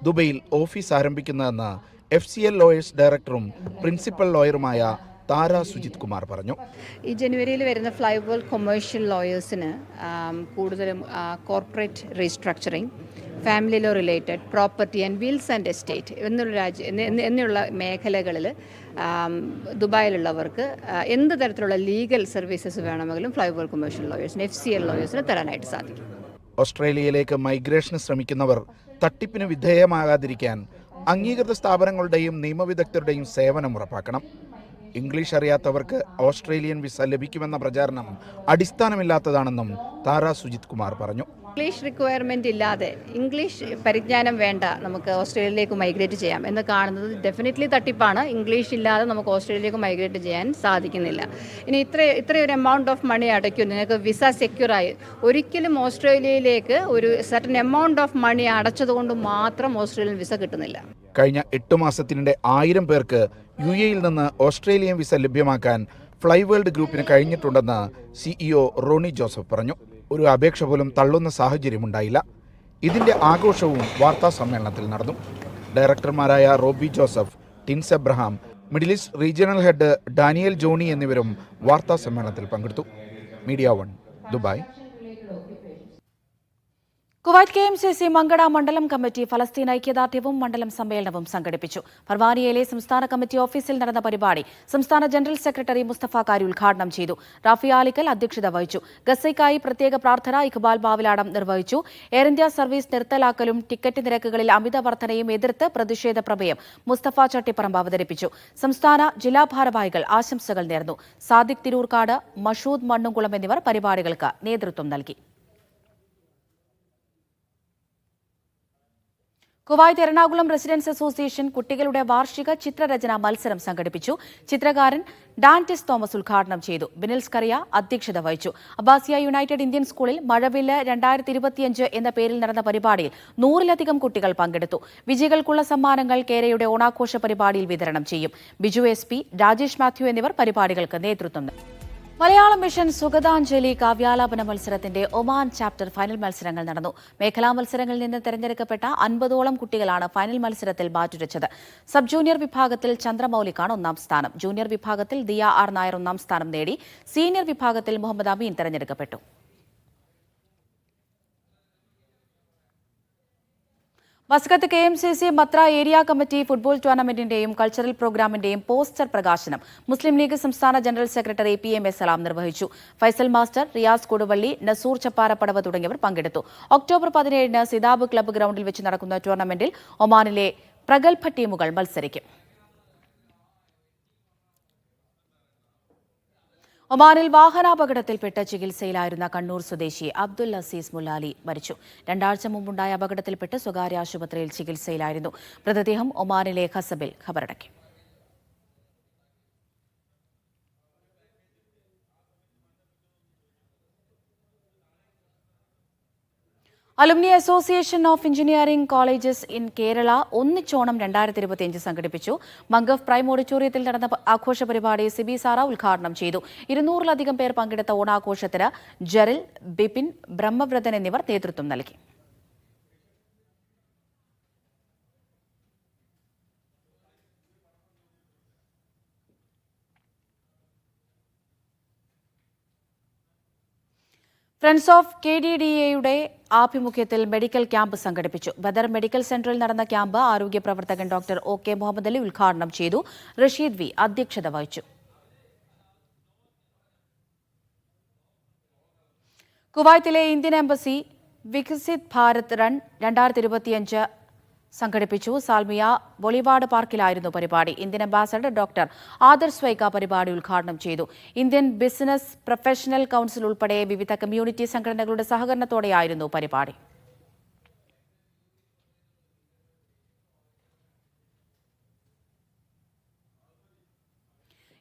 Speaker 3: ദുബൈയിൽ ഓഫീസ് ആരംഭിക്കുന്നതെന്ന് FCL ലോയേഴ്സ് ഡയറക്ടറും പ്രിൻസിപ്പൽ ലോയറുമായ താര സുജിത് കുമാർ പറഞ്ഞു.
Speaker 17: ഈ ജനുവരിയിൽ വരുന്ന ഫ്ലൈവേൾ കൊമേഴ്ഷ്യൽ ലോയേഴ്സിന് കൂടുതലും corporate restructuring, family law related, property and Wills and estate എന്നുള്ള മേഖലകളിൽ ദുബായിലുള്ളവർക്ക് എന്ത് തരത്തിലുള്ള ലീഗൽ സർവീസസ് വേണമെങ്കിലും ഫ്ലൈവേൾ കൊമേഴ്ഷ്യൽ ലോയേഴ്സിന് FCL ലോയേഴ്സിന് തരാനായിട്ട് സാധിക്കും.
Speaker 3: ഓസ്ട്രേലിയയിലേക്ക് മൈഗ്രേഷന് ശ്രമിക്കുന്നവർ തട്ടിപ്പിന് വിധേയമാകാതിരിക്കാൻ അംഗീകൃത സ്ഥാപനങ്ങളുടെയും നിയമവിദഗ്ധരുടെയും സേവനം ഉറപ്പാക്കണം. ഇംഗ്ലീഷ് അറിയാത്തവർക്ക് ഓസ്ട്രേലിയൻ വിസ ലഭിക്കുമെന്ന പ്രചാരണം അടിസ്ഥാനമില്ലാത്തതാണെന്നും താര സുജിത് കുമാർ പറഞ്ഞു.
Speaker 17: ഇംഗ്ലീഷ് റിക്വയർമെൻ്റ് ഇല്ലാതെ, ഇംഗ്ലീഷ് പരിജ്ഞാനം വേണ്ട നമുക്ക് ഓസ്ട്രേലിയയിലേക്ക് മൈഗ്രേറ്റ് ചെയ്യാം എന്ന് കാണുന്നത് ഡെഫിനറ്റ്ലി തട്ടിപ്പാണ്. ഇംഗ്ലീഷ് ഇല്ലാതെ നമുക്ക് ഓസ്ട്രേലിയയിലേക്ക് മൈഗ്രേറ്റ് ചെയ്യാൻ സാധിക്കുന്നില്ല. ഇനി ഇത്രയൊരു എമൗണ്ട് ഓഫ് മണി അടയ്ക്കും, നിങ്ങൾക്ക് വിസ സെക്യൂറായി. ഒരിക്കലും ഓസ്ട്രേലിയയിലേക്ക് ഒരു സർട്ടൻ എമൗണ്ട് ഓഫ് മണി അടച്ചതുകൊണ്ട് മാത്രം ഓസ്ട്രേലിയൻ വിസ കിട്ടുന്നില്ല.
Speaker 3: കഴിഞ്ഞ 8 മാസത്തിനിടെ 1000 പേർക്ക് UAEയിൽ നിന്ന് ഓസ്ട്രേലിയൻ വിസ ലഭ്യമാക്കാൻ ഫ്ലൈവേൾഡ് ഗ്രൂപ്പിന് കഴിഞ്ഞിട്ടുണ്ടെന്ന് CEO റോണി ജോസഫ് പറഞ്ഞു. ഒരു അപേക്ഷ പോലും തള്ളുന്ന സാഹചര്യമുണ്ടായില്ല. ഇതിന്റെ ആഘോഷവും വാർത്താ സമ്മേളനത്തിൽ നടന്നു. ഡയറക്ടർമാരായ Roby Joseph, Tins Abraham, middle east regional head Daniel Johny എന്നിവരും വാർത്താ സമ്മേളനത്തിൽ പങ്കെടുത്തു. Media 1, Dubai.
Speaker 1: Kuwait KMCC Mankada മണ്ഡലം കമ്മിറ്റി ഫലസ്തീൻ ഐക്യദാർഢ്യവും മണ്ഡലം സമ്മേളനവും സംഘടിപ്പിച്ചു. പർവാനിയയിലെ സംസ്ഥാന കമ്മിറ്റി ഓഫീസിൽ നടന്ന പരിപാടി സംസ്ഥാന ജനറൽ സെക്രട്ടറി മുസ്തഫ കാരി ഉദ്ഘാടനം ചെയ്തു. റാഫി ആലിക്കൽ അധ്യക്ഷത വഹിച്ചു. ഗസയ്ക്കായി പ്രത്യേക പ്രാർത്ഥന ഇഖ്ബാൽ ബാവലാടം നിർവഹിച്ചു. എയർ ഇന്ത്യ സർവീസ് നിർത്തലാക്കലും ടിക്കറ്റ് നിരക്കുകളിൽ അമിത വർധനയും എതിർത്ത് പ്രതിഷേധ പ്രമേയം മുസ്തഫ ചട്ടിപ്പറമ്പ് അവതരിപ്പിച്ചു. സംസ്ഥാന ജില്ലാ ഭാരവാഹികൾ ആശംസകൾ നേർന്നു. സാദിഖ് തിരൂർക്കാട്, മഷൂദ് മണ്ണുംകുളം എന്നിവർ പരിപാടികൾക്ക് നേതൃത്വം നൽകി. കുവൈറ്റ് എറണാകുളം റെസിഡൻസ് അസോസിയേഷൻ കുട്ടികളുടെ വാർഷിക ചിത്രരചനാ മത്സരം സംഘടിപ്പിച്ചു. ചിത്രകാരൻ ഡാന്റിസ് തോമസ് ഉദ്ഘാടനം ചെയ്തു. ബിനിൽസ് കറിയ അധ്യക്ഷത വഹിച്ചു. അബ്ബാസിയ യുണൈറ്റഡ് ഇന്ത്യൻ സ്കൂളിൽ മഴവില്ല് 2025 എന്ന പേരിൽ നടന്ന പരിപാടിയിൽ 100-ലധികം കുട്ടികൾ പങ്കെടുത്തു. വിജയികൾക്കുള്ള സമ്മാനങ്ങൾ കേരയുടെ ഓണാഘോഷ പരിപാടിയിൽ വിതരണം ചെയ്യും. ബിജു SP, രാജേഷ് മാത്യു എന്നിവർ പരിപാടികൾക്ക് നേതൃത്വം നൽകി. മലയാളം മിഷൻ സുഗതാഞ്ജലി കാവ്യാലാപന മത്സരത്തിന്റെ ഒമാൻ ചാപ്റ്റർ ഫൈനൽ മത്സരങ്ങൾ നടന്നു. മേഖലാ മത്സരങ്ങളിൽ നിന്ന് തെരഞ്ഞെടുക്കപ്പെട്ട 50ഓളം കുട്ടികളാണ് ഫൈനൽ മത്സരത്തിൽ മാറ്റുരച്ചത്. സബ് ജൂനിയർ വിഭാഗത്തിൽ ചന്ദ്രമൌലിക്കാണ് ഒന്നാം സ്ഥാനം. ജൂനിയർ വിഭാഗത്തിൽ ദിയ R നായർ ഒന്നാം സ്ഥാനം നേടി. സീനിയർ വിഭാഗത്തിൽ മുഹമ്മദ് അമീൻ തെരഞ്ഞെടുക്കപ്പെട്ടു. Muscat KMCC Mutrah area committee football ടൂർണമെന്റിന്റെയും കൾച്ചറൽ പ്രോഗ്രാമിന്റെയും പോസ്റ്റർ പ്രകാശനം മുസ്ലിം ലീഗ് സംസ്ഥാന general secretary PM A Salam നിർവഹിച്ചു. ഫൈസൽ മാസ്റ്റർ, റിയാസ് കൊടുവള്ളി, നസൂർ ചപ്പാരപ്പടവ് തുടങ്ങിയവർ പങ്കെടുത്തു. ഒക്ടോബർ 17-ന് സിദാബ് ക്ലബ്ബ് ഗ്രൗണ്ടിൽ വെച്ച് നടക്കുന്ന ടൂർണമെന്റിൽ ഒമാനിലെ പ്രഗത്ഭ ടീമുകൾ മത്സരിക്കും. ഒമാനിൽ വാഹനാപകടത്തിൽപ്പെട്ട് ചികിത്സയിലായിരുന്ന കണ്ണൂർ സ്വദേശി അബ്ദുൽ അസീസ് മുല്ലാലി മരിച്ചു. 2 ആഴ്ച മുമ്പുണ്ടായ അപകടത്തിൽപ്പെട്ട് സ്വകാര്യ ആശുപത്രിയിൽ ചികിത്സയിലായിരുന്നു. മൃതദേഹം ഒമാനിലെ ഖസബിൽ ഖബറടക്കി. Alumni association of engineering colleges in Kerala ഒന്നിച്ചോണം 2025 സംഘടിപ്പിച്ചു. മംഗഫ് പ്രൈം ഓഡിറ്റോറിയത്തിൽ നടന്ന ആഘോഷ പരിപാടി സിബി സാറ ഉദ്ഘാടനം ചെയ്തു. 200-ലധികം പേർ പങ്കെടുത്ത ഓണാഘോഷത്തിന് ജെറിൽ, ബിപിൻ, ബ്രഹ്മവ്രതൻ എന്നിവർ നേതൃത്വം നൽകി. ഫ്രണ്ട്സ് ഓഫ് KDDAയുടെ ആഭിമുഖ്യത്തിൽ മെഡിക്കൽ ക്യാമ്പ് സംഘടിപ്പിച്ചു. ബദർ മെഡിക്കൽ സെന്ററിൽ നടന്ന ക്യാമ്പ് ആരോഗ്യ പ്രവർത്തകൻ ഡോക്ടർ OK മുഹമ്മദ് അലി ഉദ്ഘാടനം ചെയ്തു. റഷീദ് V അധ്യക്ഷത വഹിച്ചു. കുവൈത്തിലെ Indian embassy Viksit Bharat run 2025 സംഘടിപ്പിച്ചു. സാൽമിയ ബൊളിവാർഡ് പാർക്കിലായിരുന്നു പരിപാടി. Indian ambassador doctor Adarsh Swaika പരിപാടി ഉദ്ഘാടനം ചെയ്തു. ഇന്ത്യൻ ബിസിനസ് പ്രൊഫഷണൽ കൌൺസിൽ ഉൾപ്പെടെ വിവിധ കമ്മ്യൂണിറ്റി സംഘടനകളുടെ സഹകരണത്തോടെയായിരുന്നു പരിപാടി.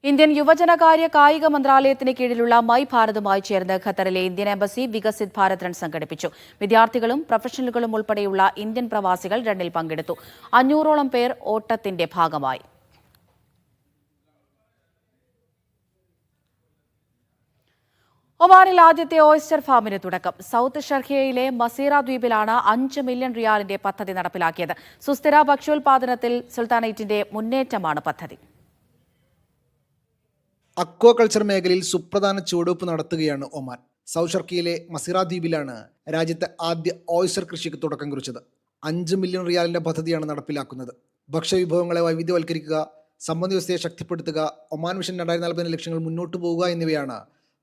Speaker 1: ഇന്ത്യൻ യുവജനകാര്യ കായിക മന്ത്രാലയത്തിന് കീഴിലുള്ള മൈ ഭാരതുമായി ചേർന്ന് ഖത്തറിലെ Indian embassy Viksit Bharat run സംഘടിപ്പിച്ചു. വിദ്യാർത്ഥികളും പ്രൊഫഷണലുകളും ഉൾപ്പെടെയുള്ള ഇന്ത്യൻ പ്രവാസികൾ റണ്ണിൽ പങ്കെടുത്തു. 500ഓളം പേർ ഓട്ടത്തിന്റെ ഭാഗമായി. ഒമാനിൽ ആദ്യത്തെ ഓയിസ്റ്റർ ഫാമിന് തുടക്കം. സൗത്ത് ഷർഹിയയിലെ മസീറ ദ്വീപിലാണ് 5 മില്യൺ റിയാലിന്റെ പദ്ധതി നടപ്പിലാക്കിയത്. സുസ്ഥിര ഭക്ഷ്യോൽപാദനത്തിൽ സുൽത്താനേറ്റിന്റെ മുന്നേറ്റമാണ് പദ്ധതി.
Speaker 8: അക്വാകൾച്ചർ മേഖലയിൽ സുപ്രധാന ചുവടുവയ്പ് നടത്തുകയാണ് ഒമാൻ. സൗത്ത് ഷർക്കിയിലെ മസിറ ദ്വീപിലാണ് രാജ്യത്തെ ആദ്യ ഓയിസ്റ്റർ കൃഷിക്ക് തുടക്കം കുറിച്ചത്. 5 മില്യൺ റിയാലിന്റെ പദ്ധതിയാണ് നടപ്പിലാക്കുന്നത്. ഭക്ഷ്യവിഭവങ്ങളെ വൈവിധ്യവൽക്കരിക്കുക, സമ്പദ് വ്യവസ്ഥയെ ശക്തിപ്പെടുത്തുക, ഒമാൻ വിഷൻ 2040 ലക്ഷ്യങ്ങൾ മുന്നോട്ട് പോവുക എന്നിവയാണ്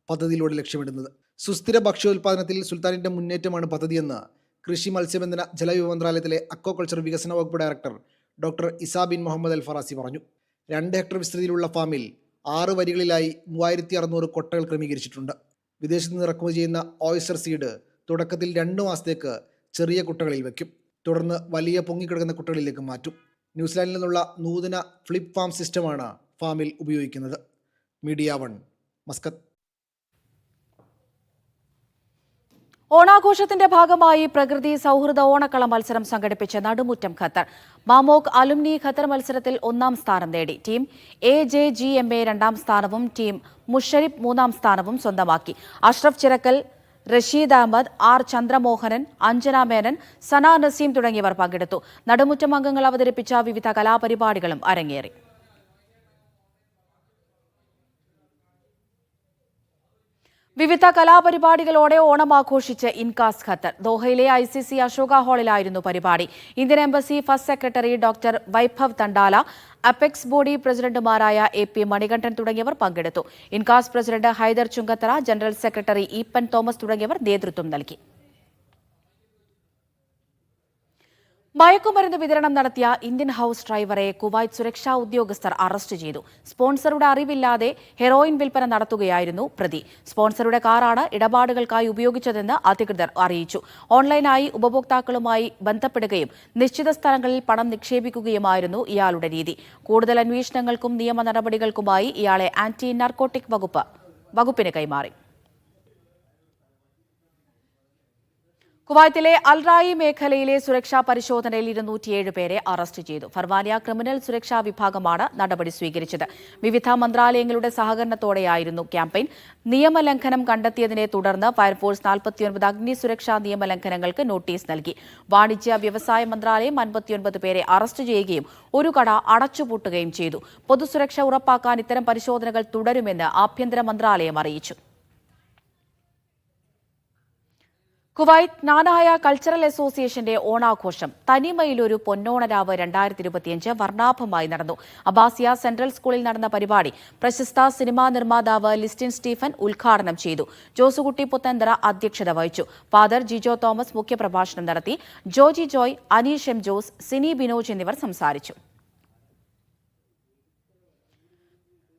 Speaker 8: പദ്ധതിയിലൂടെ ലക്ഷ്യമിടുന്നത്. സുസ്ഥിര ഭക്ഷ്യോൽപാദനത്തിൽ സുൽത്താനിന്റെ മുന്നേറ്റമാണ് പദ്ധതിയെന്ന് കൃഷി, മത്സ്യബന്ധന, ജലവിഭവ മന്ത്രാലയത്തിലെ അക്വാകൾച്ചർ വികസന വകുപ്പ് director doctor Isha bin Muhammad അൽ ഫറാസി പറഞ്ഞു. 2 ഹെക്ടർ വിസ്തൃതിയിലുള്ള ഫാമിൽ 6 വരികളിലായി 3600 കൊട്ടകൾ ക്രമീകരിച്ചിട്ടുണ്ട്. വിദേശത്ത് നിന്ന് ഇറക്കുമതി ചെയ്യുന്ന ഓയിസ്റ്റർ സീഡ് തുടക്കത്തിൽ 2 മാസത്തേക്ക് ചെറിയ കുട്ടകളിൽ വയ്ക്കും. തുടർന്ന് വലിയ പൊങ്ങിക്കിടക്കുന്ന കുട്ടകളിലേക്ക് മാറ്റും. ന്യൂസിലാൻഡിൽ നിന്നുള്ള നൂതന ഫ്ലിപ്പ് ഫാം സിസ്റ്റമാണ് ഫാമിൽ ഉപയോഗിക്കുന്നത്. Media 1 Muscat.
Speaker 1: ഓണാഘോഷത്തിന്റെ ഭാഗമായി പ്രകൃതി സൗഹൃദ ഓണക്കള മത്സരം സംഘടിപ്പിച്ച നടുമുറ്റം ഖത്തർ. മാമോക് അലുമിനി ഖത്തർ മത്സരത്തിൽ 1ാം സ്ഥാനം നേടി. ടീം AJGMA 2ാം സ്ഥാനവും ടീം മുഷരിഫ് 3ാം സ്ഥാനവും സ്വന്തമാക്കി. അഷ്റഫ് ചിറക്കൽ, റഷീദ് അഹമ്മദ്, R ചന്ദ്രമോഹനൻ, അഞ്ജന മേനൻ, സന നസീം തുടങ്ങിയവർ പങ്കെടുത്തു. നടുമുറ്റം അംഗങ്ങൾ അവതരിപ്പിച്ച വിവിധ കലാപരിപാടികളും അരങ്ങേറി. വിവിധ കലാപരിപാടികളോടെ ഓണം ആഘോഷിച്ച് ഇൻകാസ് ഖത്തർ. ദോഹയിലെ ICC അശോക ഹാളിലായിരുന്നു പരിപാടി. Indian embassy first secretary doctor Vaibhav Tandale, apex body പ്രസിഡന്റുമാരായ AP മണികണ്ഠൻ തുടങ്ങിയവർ പങ്കെടുത്തു. Incas president Haider Chungathara, general secretary Eappen Thomas തുടങ്ങിയവർ നേതൃത്വം നൽകി. മയക്കുമരുന്ന് വിതരണം നടത്തിയ ഇന്ത്യൻ ഹൌസ് ഡ്രൈവറെ കുവൈറ്റ് സുരക്ഷാ ഉദ്യോഗസ്ഥർ അറസ്റ്റ് ചെയ്തു. സ്പോൺസറുടെ അറിവില്ലാതെ ഹെറോയിൻ വിൽപ്പന നടത്തുകയായിരുന്നു പ്രതി. സ്പോൺസറുടെ കാറാണ് ഇടപാടുകൾക്കായി ഉപയോഗിച്ചതെന്ന് അധികൃതർ അറിയിച്ചു. ഓൺലൈനായി ഉപഭോക്താക്കളുമായി ബന്ധപ്പെടുകയും നിശ്ചിത സ്ഥലങ്ങളിൽ പണം നിക്ഷേപിക്കുകയുമായിരുന്നു ഇയാളുടെ രീതി. കൂടുതൽ അന്വേഷണങ്ങൾക്കും നിയമ നടപടികൾക്കുമായി ഇയാളെ ആന്റി നാർക്കോട്ടിക് വകുപ്പിന് കൈമാറി. കുവൈത്തിലെ അൽറായി മേഖലയിലെ സുരക്ഷാ പരിശോധനയിൽ 207 പേരെ അറസ്റ്റ് ചെയ്തു. ഫർവാനിയ ക്രിമിനൽ സുരക്ഷാ വിഭാഗമാണ് നടപടി സ്വീകരിച്ചത്. വിവിധ മന്ത്രാലയങ്ങളുടെ സഹകരണത്തോടെയായിരുന്നു ക്യാമ്പയിൻ. നിയമലംഘനം കണ്ടെത്തിയതിനെ തുടർന്ന് ഫയർഫോഴ്സ് 49 അഗ്നി സുരക്ഷാ നിയമലംഘനങ്ങൾക്ക് നോട്ടീസ് നൽകി. വാണിജ്യ വ്യവസായ മന്ത്രാലയം 59 പേരെ അറസ്റ്റ് ചെയ്യുകയും ഒരു കട അടച്ചുപൂട്ടുകയും ചെയ്തു. പൊതുസുരക്ഷ ഉറപ്പാക്കാൻ ഇത്തരം പരിശോധനകൾ തുടരുമെന്ന് ആഭ്യന്തര മന്ത്രാലയം അറിയിച്ചു. കുവൈറ്റ് നാനായ കൾച്ചറൽ അസോസിയേഷന്റെ ഓണാഘോഷം തനിമയിലൊരു പൊന്നോണരാവ് 2025 വർണ്ണാഭമായി നടന്നു. അബാസിയ സെൻട്രൽ സ്കൂളിൽ നടന്ന പരിപാടി പ്രശസ്ത സിനിമാ നിർമ്മാതാവ് ലിസ്റ്റിൻ സ്റ്റീഫൻ ഉദ്ഘാടനം ചെയ്തു. ജോസുകുട്ടി പുത്തന്തറ അധ്യക്ഷത വഹിച്ചു. ഫാദർ ജിജോ തോമസ് മുഖ്യപ്രഭാഷണം നടത്തി. ജോജി ജോയ്, അനീഷ് M. ജോസ്, സിനി ബിനോജ് എന്നിവർ സംസാരിച്ചു.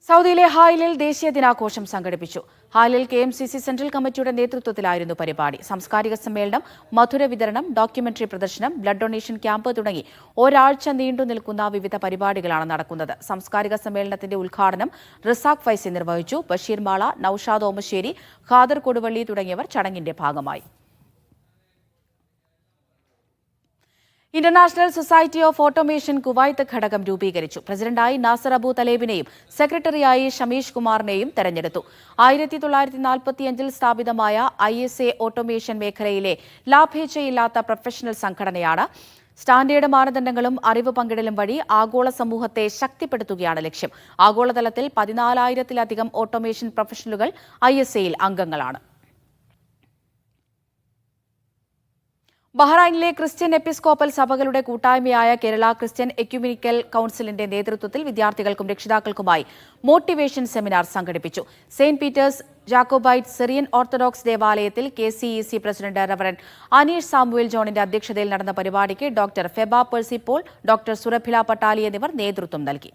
Speaker 1: സൗദിയിലെ ഹായിലിൽ ദേശീയ ദിനാഘോഷം സംഘടിപ്പിച്ചു. ഹാലിൽ KMCC സെൻട്രൽ കമ്മിറ്റിയുടെ നേതൃത്വത്തിലായിരുന്നു പരിപാടി. സാംസ്കാരിക സമ്മേളനം, മധുര വിതരണം, ഡോക്യുമെന്ററി പ്രദർശനം, ബ്ലഡ് ഡൊണേഷൻ ക്യാമ്പ് തുടങ്ങി ഒരാഴ്ച നീണ്ടു നിൽക്കുന്ന വിവിധ പരിപാടികളാണ് നടക്കുന്നത്. സാംസ്കാരിക സമ്മേളനത്തിന്റെ ഉദ്ഘാടനം റിസാഖ് ഫൈസി നിർവഹിച്ചു. ബഷീർ മാള, നൌഷാദ് ഓമശ്ശേരി, ഖാദർ കൊടുവള്ളി തുടങ്ങിയവർ ചടങ്ങിന്റെ ഭാഗമായി. International society of automation Kuwait ഘടകം രൂപീകരിച്ചു. പ്രസിഡന്റായി നാസർ അബു തലേബിനെയും സെക്രട്ടറിയായി ഷമീഷ് കുമാറിനെയും തെരഞ്ഞെടുത്തു. 1945 സ്ഥാപിതമായ ISA ഓട്ടോമേഷൻ മേഖലയിലെ ലാഭേച്ഛയില്ലാത്ത പ്രൊഫഷണൽ സംഘടനയാണ്. സ്റ്റാൻഡേർഡ് മാനദണ്ഡങ്ങളും അറിവ് പങ്കിടലും വഴി ആഗോള സമൂഹത്തെ ശക്തിപ്പെടുത്തുകയാണ് ലക്ഷ്യം. ആഗോളതലത്തിൽ 14,000-ലധികം ഓട്ടോമേഷൻ പ്രൊഫഷണലുകൾ ISAയിൽ അംഗങ്ങളാണ്. ബഹ്റൈനിലെ ക്രിസ്ത്യൻ എപ്പിസ്കോപ്പൽ സഭകളുടെ കൂട്ടായ്മയായ കേരള ക്രിസ്ത്യൻ എക്യുമെനിക്കൽ കൌൺസിലിന്റെ നേതൃത്വത്തിൽ വിദ്യാർത്ഥികൾക്കും രക്ഷിതാക്കൾക്കുമായി മോട്ടിവേഷൻ സെമിനാർ സംഘടിപ്പിച്ചു. Saint Peter's Jacobite Syrian Orthodox ദേവാലയത്തിൽ KCEC president reverend Aneesh Samuel ജോണിന്റെ അധ്യക്ഷതയിൽ നടന്ന പരിപാടിക്ക് ഡോക്ടർ ഫെബ പെർസി പോൾ, ഡോക്ടർ സുരഭില പട്ടാലി എന്നിവർ നേതൃത്വം നൽകി.